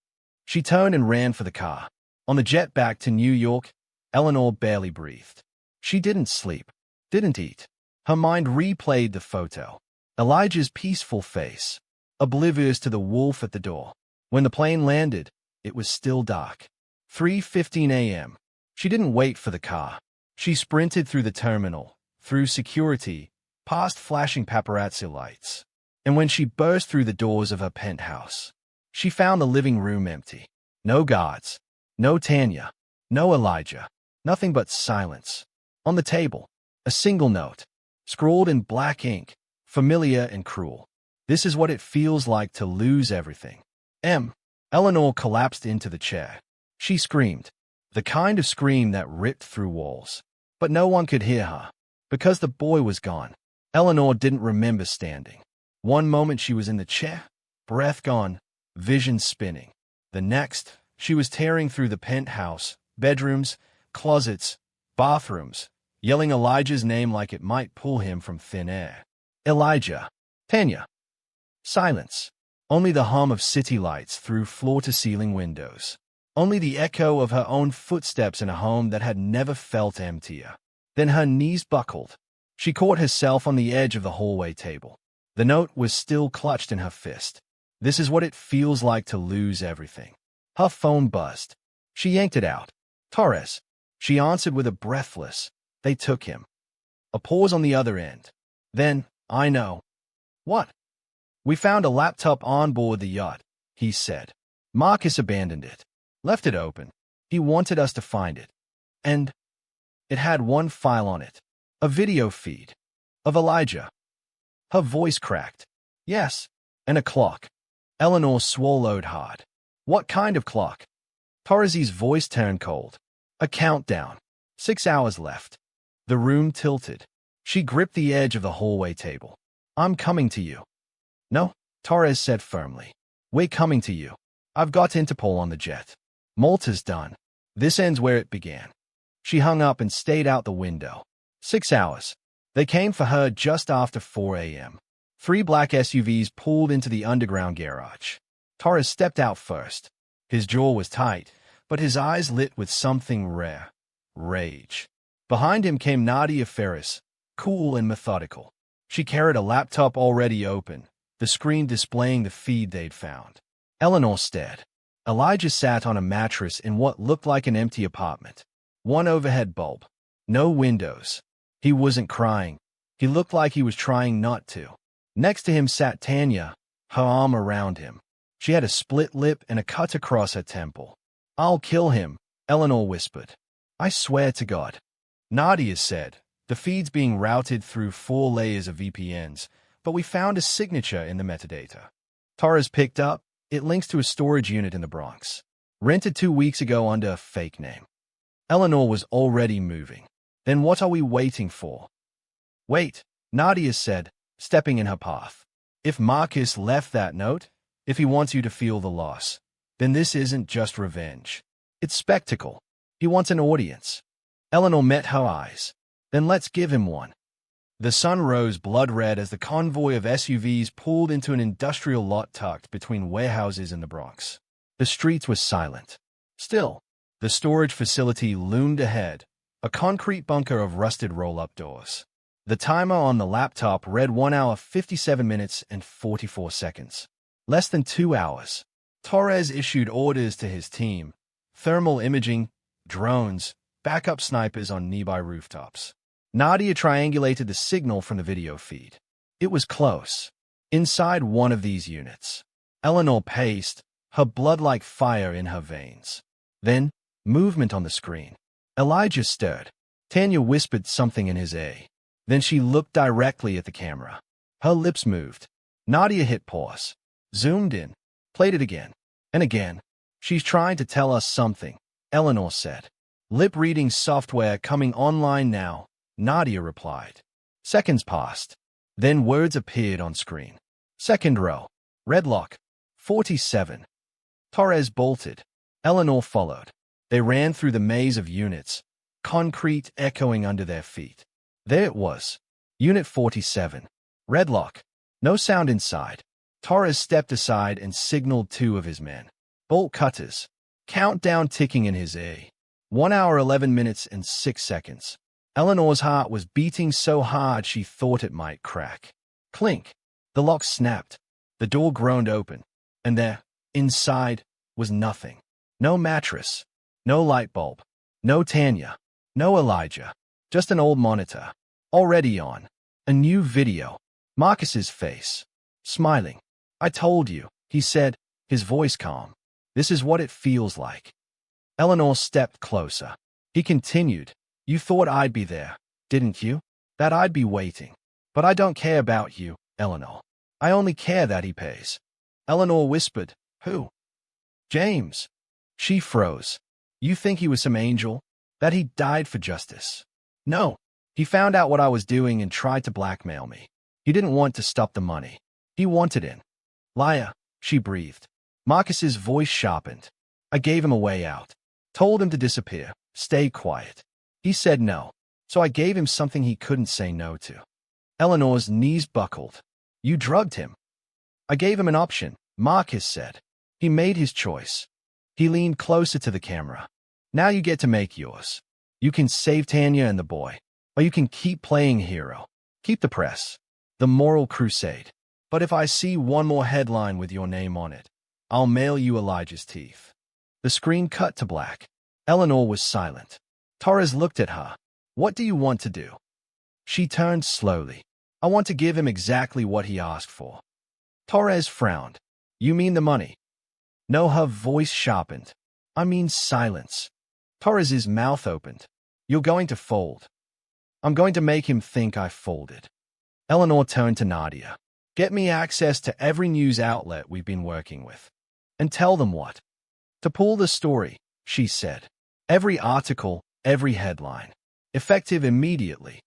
She turned and ran for the car. On the jet back to New York, Eleanor barely breathed. She didn't sleep, didn't eat. Her mind replayed the photo. Elijah's peaceful face, oblivious to the wolf at the door. When the plane landed, it was still dark. 3:15 a.m. She didn't wait for the car. She sprinted through the terminal, through security, past flashing paparazzi lights. And when she burst through the doors of her penthouse, she found the living room empty. No guards, no Tanya, no Elijah, nothing but silence. On the table, a single note, scrawled in black ink, familiar and cruel. This is what it feels like to lose everything. Eleanor collapsed into the chair. She screamed, the kind of scream that ripped through walls. But no one could hear her, because the boy was gone. Eleanor didn't remember standing. One moment she was in the chair, breath gone, vision spinning. The next, she was tearing through the penthouse, bedrooms, closets, bathrooms, yelling Elijah's name like it might pull him from thin air. Elijah. Tanya. Silence. Only the hum of city lights through floor-to-ceiling windows. Only the echo of her own footsteps in a home that had never felt emptier. Then her knees buckled. She caught herself on the edge of the hallway table. The note was still clutched in her fist. This is what it feels like to lose everything. Her phone buzzed. She yanked it out. Torres. She answered with a breathless, "They took him." A pause on the other end. Then, "I know." "What?" "We found a laptop on board the yacht," he said. "Marcus abandoned it. Left it open. He wanted us to find it. And it had one file on it. A video feed. Of Elijah." Her voice cracked. "Yes. And a clock." Eleanor swallowed hard. "What kind of clock?" Torres's voice turned cold. "A countdown. 6 hours left." The room tilted. She gripped the edge of the hallway table. "I'm coming to you." "No," Torres said firmly. "We're coming to you. I've got Interpol on the jet. Malta's done. This ends where it began." She hung up and stayed out the window. 6 hours. They came for her just after 4 a.m. 3 black SUVs pulled into the underground garage. Torres stepped out first. His jaw was tight, but his eyes lit with something rare. Rage. Behind him came Nadia Ferris, cool and methodical. She carried a laptop already open, the screen displaying the feed they'd found. Eleanor stared. Elijah sat on a mattress in what looked like an empty apartment. One overhead bulb. No windows. He wasn't crying. He looked like he was trying not to. Next to him sat Tanya, her arm around him. She had a split lip and a cut across her temple. "I'll kill him," Eleanor whispered. "I swear to God." Nadia said, "The feed's being routed through 4 layers of VPNs, but we found a signature in the metadata." Torres picked up. "It links to a storage unit in the Bronx. Rented 2 weeks ago under a fake name." Eleanor was already moving. "Then what are we waiting for?" "Wait," Nadia said, stepping in her path. "If Marcus left that note, if he wants you to feel the loss, then this isn't just revenge. It's spectacle. He wants an audience." Eleanor met her eyes. "Then let's give him one." The sun rose blood-red as the convoy of SUVs pulled into an industrial lot tucked between warehouses in the Bronx. The streets were silent. Still, the storage facility loomed ahead, a concrete bunker of rusted roll-up doors. The timer on the laptop read 1 hour 57 minutes and 44 seconds. Less than 2 hours. Torres issued orders to his team. Thermal imaging, drones, backup snipers on nearby rooftops. Nadia triangulated the signal from the video feed. It was close. Inside one of these units. Eleanor paced, her blood like fire in her veins. Then, movement on the screen. Elijah stirred. Tanya whispered something in his ear. Then she looked directly at the camera. Her lips moved. Nadia hit pause. Zoomed in. Played it again. And again. "She's trying to tell us something," Eleanor said. "Lip-reading software coming online now," Nadia replied. Seconds passed. Then words appeared on screen. "Second row. Red lock. 47. Torres bolted. Eleanor followed. They ran through the maze of units, concrete echoing under their feet. There it was. Unit 47. Red lock. No sound inside. Torres stepped aside and signaled 2 of his men. Bolt cutters. Countdown ticking in his ear. 1 hour 11 minutes and 6 seconds. Eleanor's heart was beating so hard she thought it might crack. Clink. The lock snapped. The door groaned open. And there, inside, was nothing. No mattress. No light bulb. No Tanya. No Elijah. Just an old monitor. Already on. A new video. Marcus's face. Smiling. "I told you," he said, his voice calm. "This is what it feels like." Eleanor stepped closer. He continued, "You thought I'd be there, didn't you? That I'd be waiting. But I don't care about you, Eleanor. I only care that he pays." Eleanor whispered, "Who?" "James." She froze. "You think he was some angel? That he died for justice?" "No. He found out what I was doing and tried to blackmail me. He didn't want to stop the money. He wanted in." "Liar," she breathed. Marcus's voice sharpened. "I gave him a way out. Told him to disappear, stay quiet. He said no, so I gave him something he couldn't say no to." Eleanor's knees buckled. "You drugged him." "I gave him an option," Marcus said. "He made his choice." He leaned closer to the camera. "Now you get to make yours. You can save Tanya and the boy, or you can keep playing hero. Keep the press. The moral crusade. But if I see one more headline with your name on it, I'll mail you Elijah's teeth." The screen cut to black. Eleanor was silent. Torres looked at her. "What do you want to do?" She turned slowly. "I want to give him exactly what he asked for." Torres frowned. "You mean the money?" No, her voice sharpened. "I mean silence." Torres's mouth opened. "You're going to fold." "I'm going to make him think I folded." Eleanor turned to Nadia. "Get me access to every news outlet we've been working with. And tell them what?" "To pull the story," she said. "Every article, every headline. Effective immediately."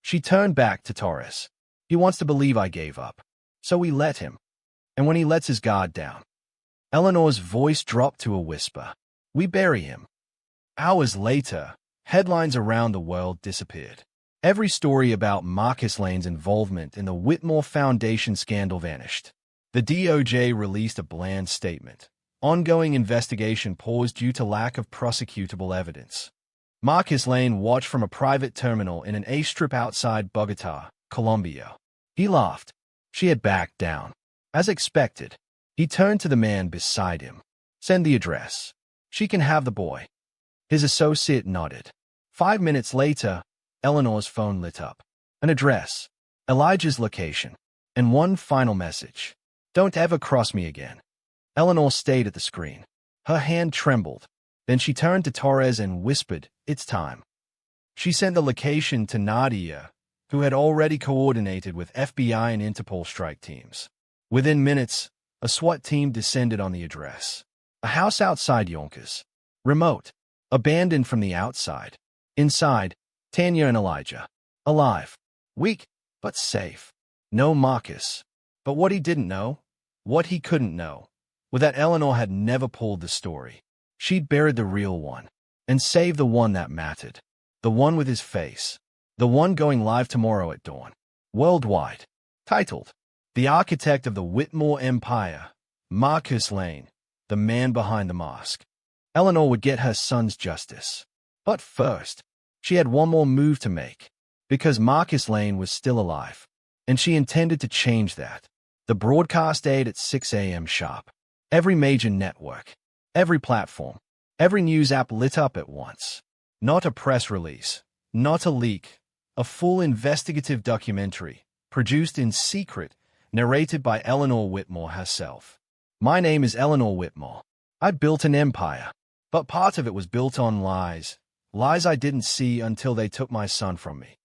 She turned back to Torres. "He wants to believe I gave up. So we let him. And when he lets his guard down." Eleanor's voice dropped to a whisper. "We bury him." Hours later, headlines around the world disappeared. Every story about Marcus Lane's involvement in the Whitmore Foundation scandal vanished. The DOJ released a bland statement. Ongoing investigation paused due to lack of prosecutable evidence. Marcus Lane watched from a private terminal in an A-strip outside Bogotá, Colombia. He laughed. She had backed down. As expected, he turned to the man beside him. "Send the address. She can have the boy." His associate nodded. 5 minutes later, Eleanor's phone lit up. An address, Elijah's location, and one final message. "Don't ever cross me again." Eleanor stayed at the screen. Her hand trembled. Then she turned to Torres and whispered, "It's time." She sent the location to Nadia, who had already coordinated with FBI and Interpol strike teams. Within minutes, a SWAT team descended on the address. A house outside Yonkers. Remote. Abandoned from the outside. Inside, Tanya and Elijah. Alive. Weak, but safe. No Marcus. But what he didn't know, what he couldn't know, was that Eleanor had never pulled the story. She'd buried the real one, and saved the one that mattered. The one with his face. The one going live tomorrow at dawn. Worldwide. Titled, "The Architect of the Whitmore Empire, Marcus Lane, the Man Behind the Mask." Eleanor would get her son's justice. But first, she had one more move to make. Because Marcus Lane was still alive. And she intended to change that. The broadcast aired at 6 a.m. sharp. Every major network. Every platform. Every news app lit up at once. Not a press release. Not a leak. A full investigative documentary, produced in secret, narrated by Eleanor Whitmore herself. "My name is Eleanor Whitmore. I built an empire. But part of it was built on lies. Lies I didn't see until they took my son from me."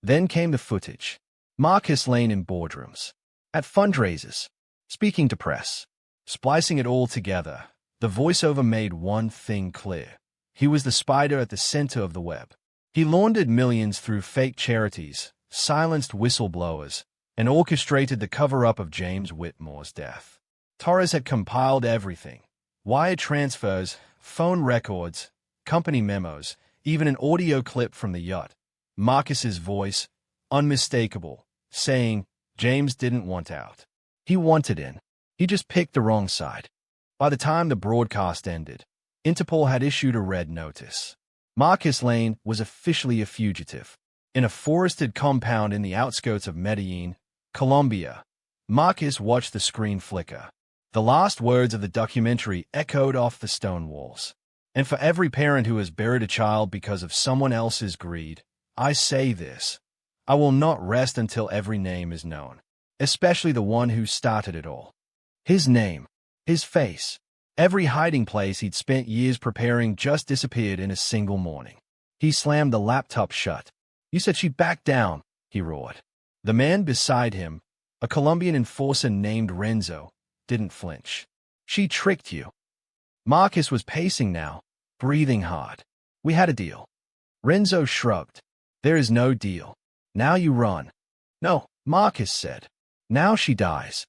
Then came the footage. Marcus Lane in boardrooms. At fundraisers. Speaking to press. Splicing it all together, the voiceover made one thing clear. He was the spider at the center of the web. He laundered millions through fake charities, silenced whistleblowers, and orchestrated the cover-up of James Whitmore's death. Torres had compiled everything. Wire transfers, phone records, company memos, even an audio clip from the yacht. Marcus's voice, unmistakable, saying, James didn't want out. He wanted in. He just picked the wrong side. By the time the broadcast ended, Interpol had issued a red notice. Marcus Lane was officially a fugitive. In a forested compound in the outskirts of Medellin, Colombia, Marcus watched the screen flicker. The last words of the documentary echoed off the stone walls. And for every parent who has buried a child because of someone else's greed, I say this: I will not rest until every name is known, especially the one who started it all. His name, his face, every hiding place he'd spent years preparing just disappeared in a single morning. He slammed the laptop shut. "You said she'd back down," he roared. The man beside him, a Colombian enforcer named Renzo, didn't flinch. "She tricked you." Marcus was pacing now, breathing hard. "We had a deal." Renzo shrugged. "There is no deal. Now you run." "No," Marcus said. "Now she dies."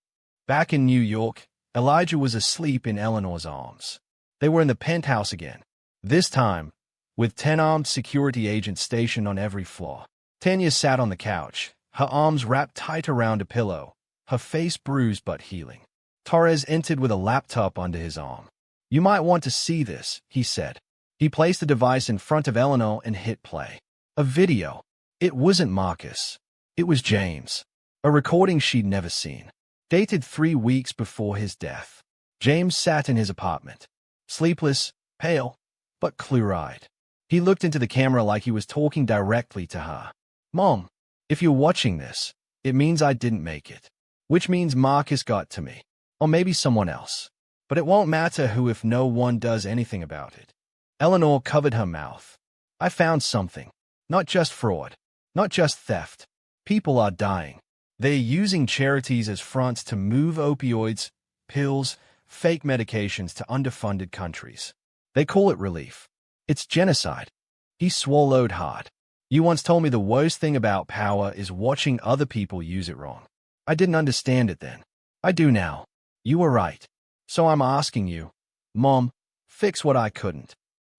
Back in New York, Elijah was asleep in Eleanor's arms. They were in the penthouse again, this time with 10 armed security agents stationed on every floor. Tanya sat on the couch, her arms wrapped tight around a pillow, her face bruised but healing. Torres entered with a laptop under his arm. "You might want to see this," he said. He placed the device in front of Eleanor and hit play. A video. It wasn't Marcus. It was James. A recording she'd never seen. Dated 3 weeks before his death. James sat in his apartment. Sleepless, pale, but clear-eyed. He looked into the camera like he was talking directly to her. "Mom, if you're watching this, it means I didn't make it. Which means Marcus got to me. Or maybe someone else. But it won't matter who if no one does anything about it." Eleanor covered her mouth. "I found something. Not just fraud. Not just theft. People are dying. They're using charities as fronts to move opioids, pills, fake medications to underfunded countries. They call it relief. It's genocide." He swallowed hard. "You once told me the worst thing about power is watching other people use it wrong. I didn't understand it then. I do now. You were right. So I'm asking you, Mom, fix what I couldn't."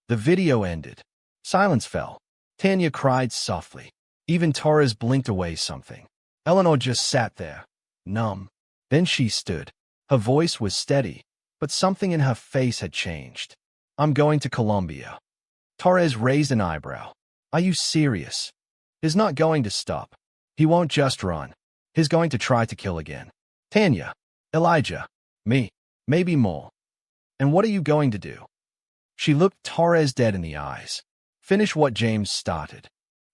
The video ended. Silence fell. Tanya cried softly. Even Torres blinked away something. Eleanor just sat there, numb. Then she stood. Her voice was steady, but something in her face had changed. "I'm going to Colombia." Torres raised an eyebrow. "Are you serious?" "He's not going to stop. He won't just run. He's going to try to kill again. Tanya, Elijah, me, maybe more." "And what are you going to do?" She looked Torres dead in the eyes. "Finish what James started."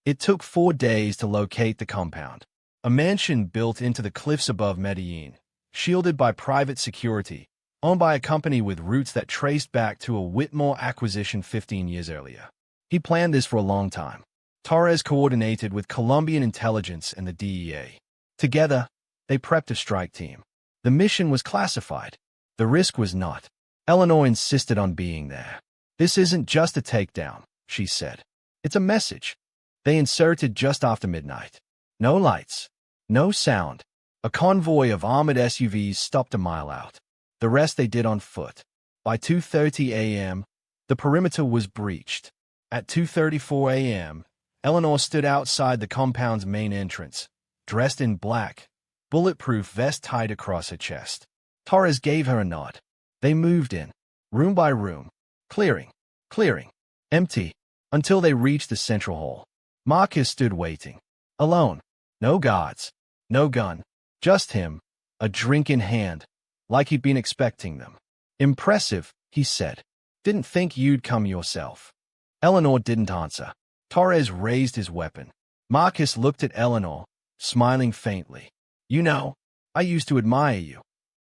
It took 4 days to locate the compound. A mansion built into the cliffs above Medellin, shielded by private security, owned by a company with roots that traced back to a Whitmore acquisition 15 years earlier. He planned this for a long time. Torres coordinated with Colombian intelligence and the DEA. Together, they prepped a strike team. The mission was classified. The risk was not. Eleanor insisted on being there. "This isn't just a takedown," she said. "It's a message." They inserted just after midnight. No lights. No sound. A convoy of armored SUVs stopped a mile out. The rest they did on foot. By 2:30 a.m., the perimeter was breached. At 2:34 a.m., Eleanor stood outside the compound's main entrance, dressed in black, bulletproof vest tied across her chest. Torres gave her a nod. They moved in, room by room, clearing, empty, until they reached the central hall. Marcus stood waiting, alone. No guards, no gun, just him, a drink in hand, like he'd been expecting them. "Impressive," he said. "Didn't think you'd come yourself." Eleanor didn't answer. Torres raised his weapon. Marcus looked at Eleanor, smiling faintly. "You know, I used to admire you."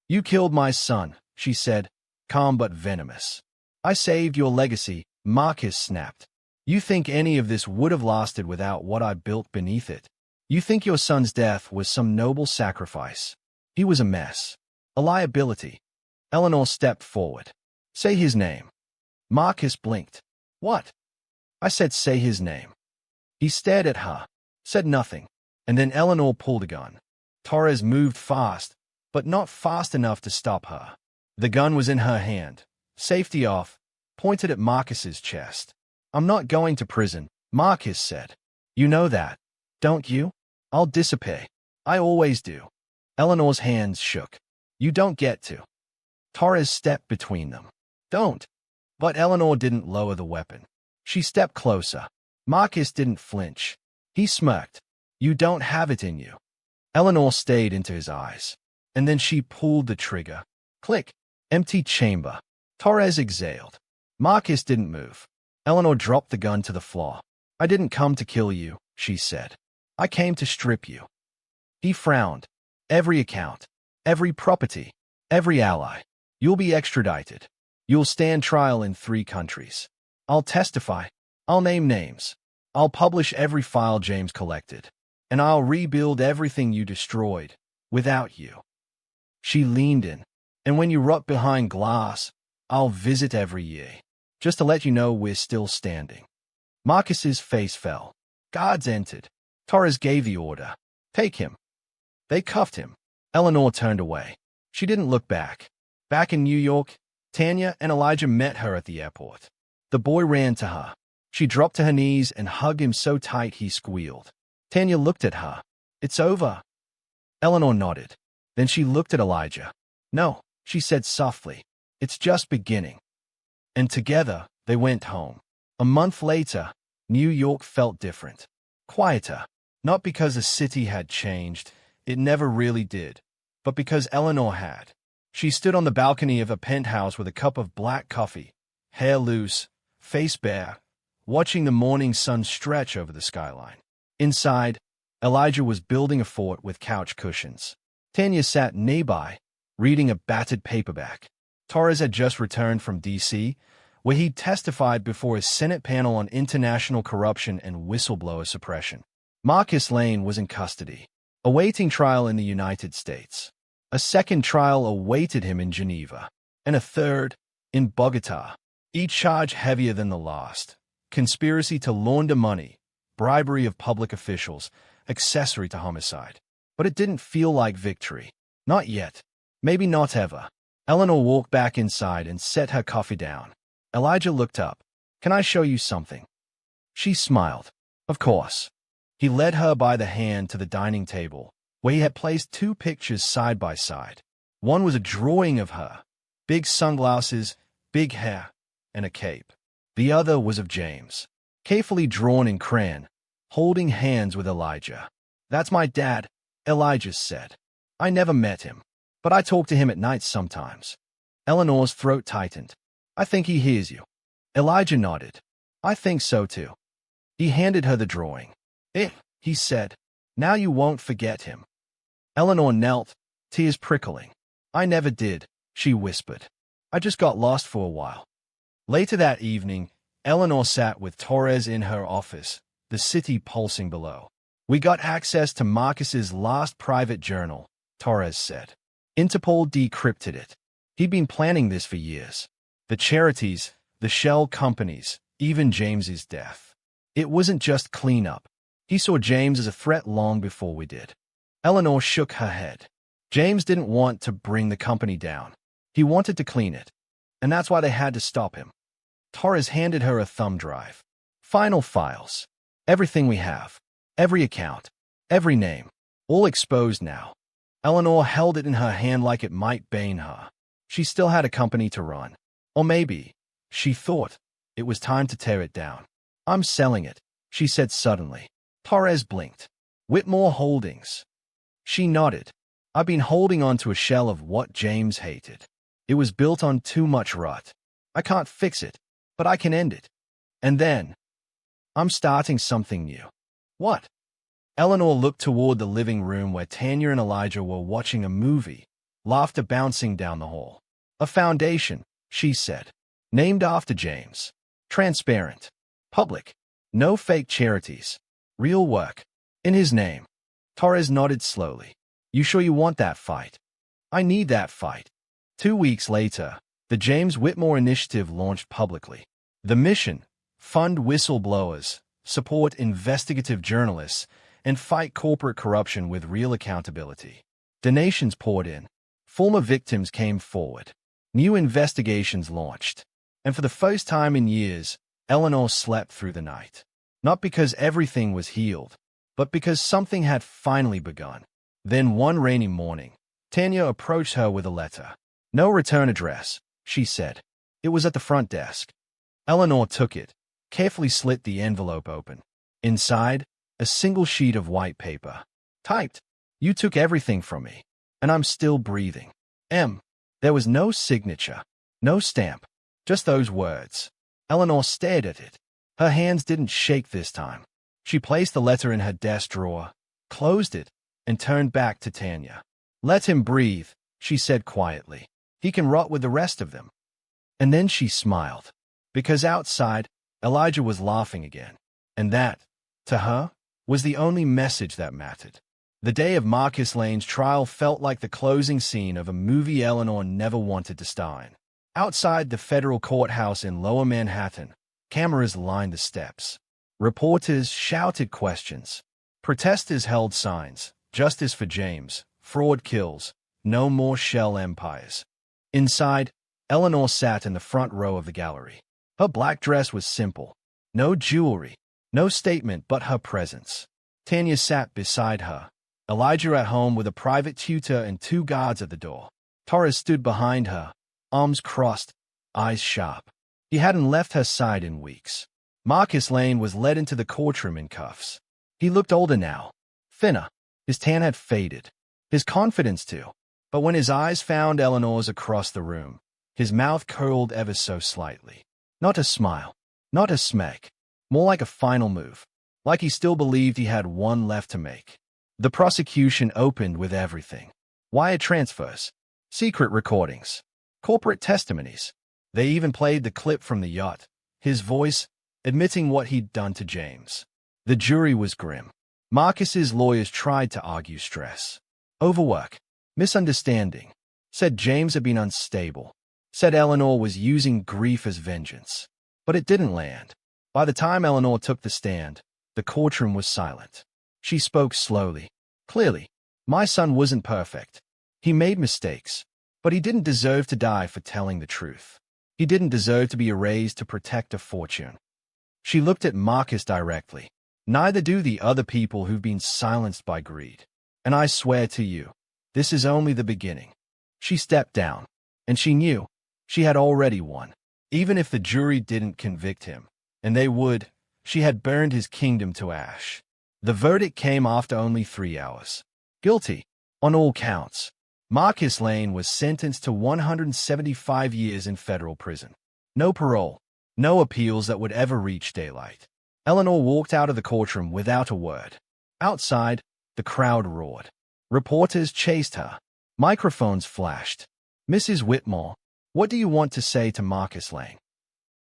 "You killed my son," she said, calm but venomous. "I saved your legacy," Marcus snapped. "You think any of this would have lasted without what I built beneath it? You think your son's death was some noble sacrifice? He was a mess. A liability." Eleanor stepped forward. "Say his name." Marcus blinked. "What?" "I said say his name." He stared at her, said nothing, and then Eleanor pulled a gun. Torres moved fast, but not fast enough to stop her. The gun was in her hand, safety off, pointed at Marcus's chest. "I'm not going to prison," Marcus said. "You know that, don't you? I'll disappear. I always do." Eleanor's hands shook. "You don't get to." Torres stepped between them. "Don't." But Eleanor didn't lower the weapon. She stepped closer. Marcus didn't flinch. He smirked. You don't have it in you. Eleanor stayed into his eyes. And then she pulled the trigger. Click. Empty chamber. Torres exhaled. Marcus didn't move. Eleanor dropped the gun to the floor. I didn't come to kill you, she said. I came to strip you. He frowned. Every account. Every property. Every ally. You'll be extradited. You'll stand trial in 3 countries. I'll testify. I'll name names. I'll publish every file James collected. And I'll rebuild everything you destroyed, without you. She leaned in. And when you rot behind glass, I'll visit every year, just to let you know we're still standing. Marcus's face fell. Guards entered. Torres gave the order. Take him. They cuffed him. Eleanor turned away. She didn't look back. Back in New York, Tanya and Elijah met her at the airport. The boy ran to her. She dropped to her knees and hugged him so tight he squealed. Tanya looked at her. It's over. Eleanor nodded. Then she looked at Elijah. No, she said softly. It's just beginning. And together, they went home. A month later, New York felt different. Quieter. Not because the city had changed. It never really did. But because Eleanor had. She stood on the balcony of a penthouse with a cup of black coffee, hair loose, face bare, watching the morning sun stretch over the skyline. Inside, Elijah was building a fort with couch cushions. Tanya sat nearby, reading a battered paperback. Torres had just returned from D.C., where he testified before a Senate panel on international corruption and whistleblower suppression. Marcus Lane was in custody, awaiting trial in the United States. A second trial awaited him in Geneva, and a third in Bogota, each charge heavier than the last. Conspiracy to launder money, bribery of public officials, accessory to homicide. But it didn't feel like victory. Not yet. Maybe not ever. Eleanor walked back inside and set her coffee down. Elijah looked up. Can I show you something? She smiled. Of course. He led her by the hand to the dining table, where he had placed 2 pictures side by side. One was a drawing of her, big sunglasses, big hair, and a cape. The other was of James, carefully drawn in crayon, holding hands with Elijah. That's my dad, Elijah said. I never met him, but I talk to him at night sometimes. Eleanor's throat tightened. I think he hears you. Elijah nodded. I think so too. He handed her the drawing. He said. Now you won't forget him. Eleanor knelt, tears prickling. I never did, she whispered. I just got lost for a while. Later that evening, Eleanor sat with Torres in her office, the city pulsing below. We got access to Marcus's last private journal, Torres said. Interpol decrypted it. He'd been planning this for years. The charities, the shell companies, even James's death. It wasn't just cleanup. He saw James as a threat long before we did. Eleanor shook her head. James didn't want to bring the company down. He wanted to clean it. And that's why they had to stop him. Torres handed her a thumb drive. Final files. Everything we have. Every account. Every name. All exposed now. Eleanor held it in her hand like it might bane her. She still had a company to run. Or maybe, she thought, it was time to tear it down. I'm selling it, she said suddenly. Torres blinked. Whitmore Holdings. She nodded. I've been holding on to a shell of what James hated. It was built on too much rot. I can't fix it, but I can end it. And then, I'm starting something new. What? Eleanor looked toward the living room where Tanya and Elijah were watching a movie, laughter bouncing down the hall. A foundation, she said, named after James. Transparent. Public. No fake charities. Real work. In his name. Torres nodded slowly. You sure you want that fight? I need that fight. 2 weeks later, the James Whitmore Initiative launched publicly. The mission: fund whistleblowers, support investigative journalists, and fight corporate corruption with real accountability. Donations poured in. Former victims came forward. New investigations launched. And for the first time in years, Eleanor slept through the night. Not because everything was healed, but because something had finally begun. Then one rainy morning, Tanya approached her with a letter. No return address, she said. It was at the front desk. Eleanor took it, carefully slit the envelope open. Inside, a single sheet of white paper. Typed, "You took everything from me, and I'm still breathing. M." There was no signature, no stamp, just those words. Eleanor stared at it. Her hands didn't shake this time. She placed the letter in her desk drawer, closed it, and turned back to Tanya. "Let him breathe," she said quietly. "He can rot with the rest of them." And then she smiled, because outside, Elijah was laughing again. And that, to her, was the only message that mattered. The day of Marcus Lane's trial felt like the closing scene of a movie Eleanor never wanted to star in. Outside the federal courthouse in Lower Manhattan, cameras lined the steps. Reporters shouted questions. Protesters held signs, "Justice for James, fraud kills, no more shell empires." Inside, Eleanor sat in the front row of the gallery. Her black dress was simple. No jewelry, no statement but her presence. Tanya sat beside her, Elijah at home with a private tutor and 2 guards at the door. Torres stood behind her, arms crossed, eyes sharp. He hadn't left her side in weeks. Marcus Lane was led into the courtroom in cuffs. He looked older now, thinner. His tan had faded. His confidence too. But when his eyes found Eleanor's across the room, his mouth curled ever so slightly. Not a smile, not a smack, more like a final move, like he still believed he had one left to make. The prosecution opened with everything. Wire transfers, secret recordings, corporate testimonies. They even played the clip from the yacht, his voice admitting what he'd done to James. The jury was grim. Marcus's lawyers tried to argue stress, overwork, misunderstanding, said James had been unstable, said Eleanor was using grief as vengeance. But it didn't land. By the time Eleanor took the stand, the courtroom was silent. She spoke slowly, clearly. "My son wasn't perfect. He made mistakes, but he didn't deserve to die for telling the truth. He didn't deserve to be erased to protect a fortune." She looked at Marcus directly. "Neither do the other people who've been silenced by greed. And I swear to you, this is only the beginning." She stepped down, and she knew she had already won. Even if the jury didn't convict him, and they would, she had burned his kingdom to ash. The verdict came after only 3 hours. Guilty, on all counts. Marcus Lane was sentenced to 175 years in federal prison. No parole, no appeals that would ever reach daylight. Eleanor walked out of the courtroom without a word. Outside, the crowd roared. Reporters chased her. Microphones flashed. "Mrs. Whitmore, what do you want to say to Marcus Lane?"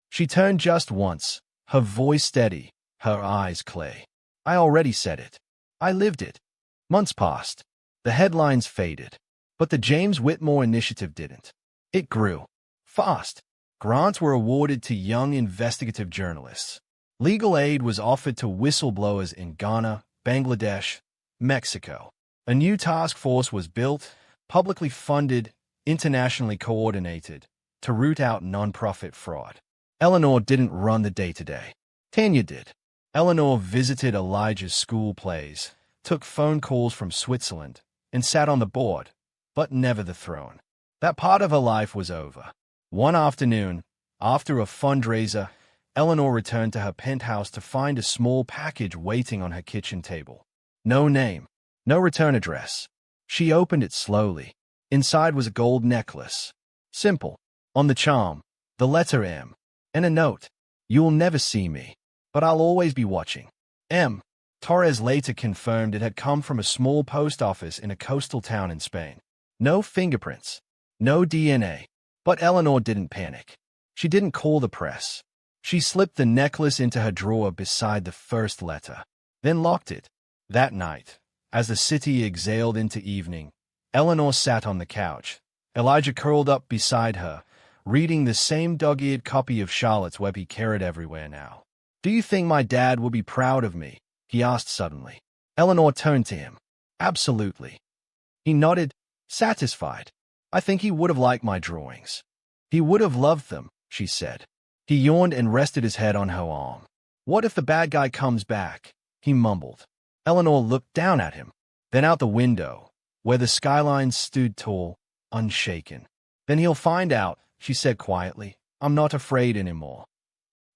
She turned just once, her voice steady, her eyes clay. "I already said it. I lived it." Months passed. The headlines faded. But the James Whitmore initiative didn't. It grew. Fast. Grants were awarded to young investigative journalists. Legal aid was offered to whistleblowers in Ghana, Bangladesh, Mexico. A new task force was built, publicly funded, internationally coordinated, to root out nonprofit fraud. Eleanor didn't run the day-to-day. Tanya did. Eleanor visited Elijah's school plays, took phone calls from Switzerland, and sat on the board, but never the throne. That part of her life was over. One afternoon, after a fundraiser, Eleanor returned to her penthouse to find a small package waiting on her kitchen table. No name, no return address. She opened it slowly. Inside was a gold necklace. Simple. On the charm, the letter M, and a note. "You'll never see me, but I'll always be watching. M." Torres later confirmed it had come from a small post office in a coastal town in Spain. No fingerprints, no DNA. But Eleanor didn't panic. She didn't call the press. She slipped the necklace into her drawer beside the first letter, then locked it. That night, as the city exhaled into evening, Eleanor sat on the couch, Elijah curled up beside her, reading the same dog-eared copy of Charlotte's Web he carried everywhere now. "Do you think my dad would be proud of me?" he asked suddenly. Eleanor turned to him. "Absolutely." He nodded, satisfied. "I think he would have liked my drawings. He would have loved them," she said. He yawned and rested his head on her arm. "What if the bad guy comes back?" he mumbled. Eleanor looked down at him, then out the window, where the skyline stood tall, unshaken. "Then he'll find out," she said quietly. "I'm not afraid anymore."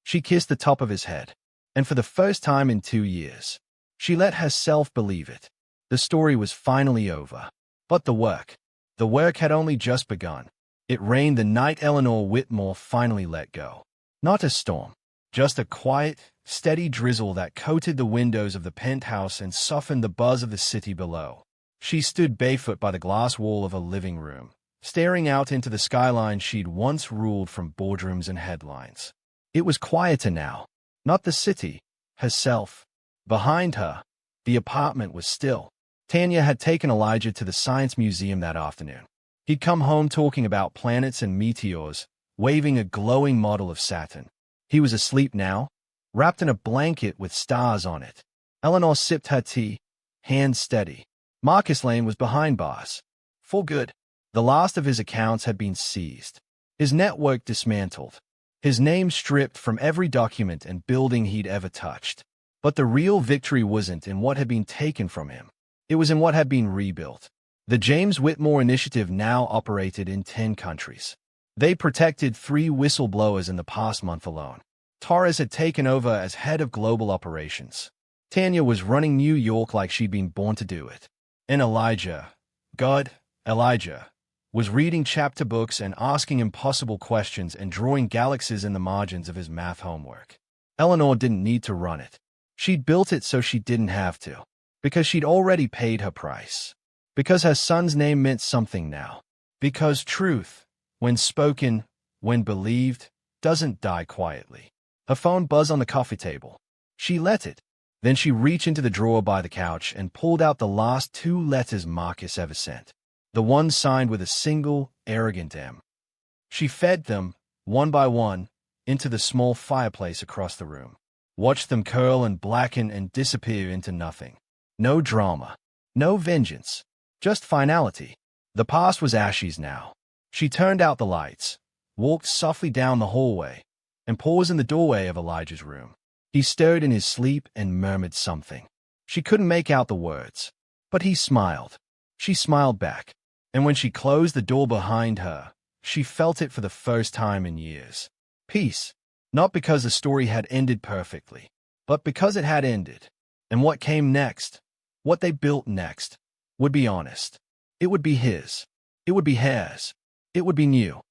She kissed the top of his head, and for the first time in 2 years, she let herself believe it. The story was finally over. But the work had only just begun. It rained the night Eleanor Whitmore finally let go. Not a storm, just a quiet, steady drizzle that coated the windows of the penthouse and softened the buzz of the city below. She stood barefoot by the glass wall of her living room, staring out into the skyline she'd once ruled from boardrooms and headlines. It was quieter now, not the city, herself. Behind her, the apartment was still. Tanya had taken Elijah to the Science Museum that afternoon. He'd come home talking about planets and meteors, waving a glowing model of Saturn. He was asleep now, wrapped in a blanket with stars on it. Eleanor sipped her tea, hands steady. Marcus Lane was behind bars. For good. The last of his accounts had been seized. His network dismantled. His name stripped from every document and building he'd ever touched. But the real victory wasn't in what had been taken from him. It was in what had been rebuilt. The James Whitmore Initiative now operated in 10 countries. They protected 3 whistleblowers in the past month alone. Torres had taken over as head of global operations. Tanya was running New York like she'd been born to do it. And Elijah, was reading chapter books and asking impossible questions and drawing galaxies in the margins of his math homework. Eleanor didn't need to run it. She'd built it so she didn't have to. Because she'd already paid her price. Because her son's name meant something now. Because truth, when spoken, when believed, doesn't die quietly. Her phone buzzed on the coffee table. She let it. Then she reached into the drawer by the couch and pulled out the last 2 letters Marcus ever sent. The one signed with a single, arrogant M. She fed them, one by one, into the small fireplace across the room. Watched them curl and blacken and disappear into nothing. No drama. No vengeance. Just finality. The past was ashes now. She turned out the lights, walked softly down the hallway, and paused in the doorway of Elijah's room. He stirred in his sleep and murmured something. She couldn't make out the words, but he smiled. She smiled back, and when she closed the door behind her, she felt it for the first time in years. Peace, not because the story had ended perfectly, but because it had ended. And what came next, what they built next, would be honest. It would be his. It would be hers. It would be new.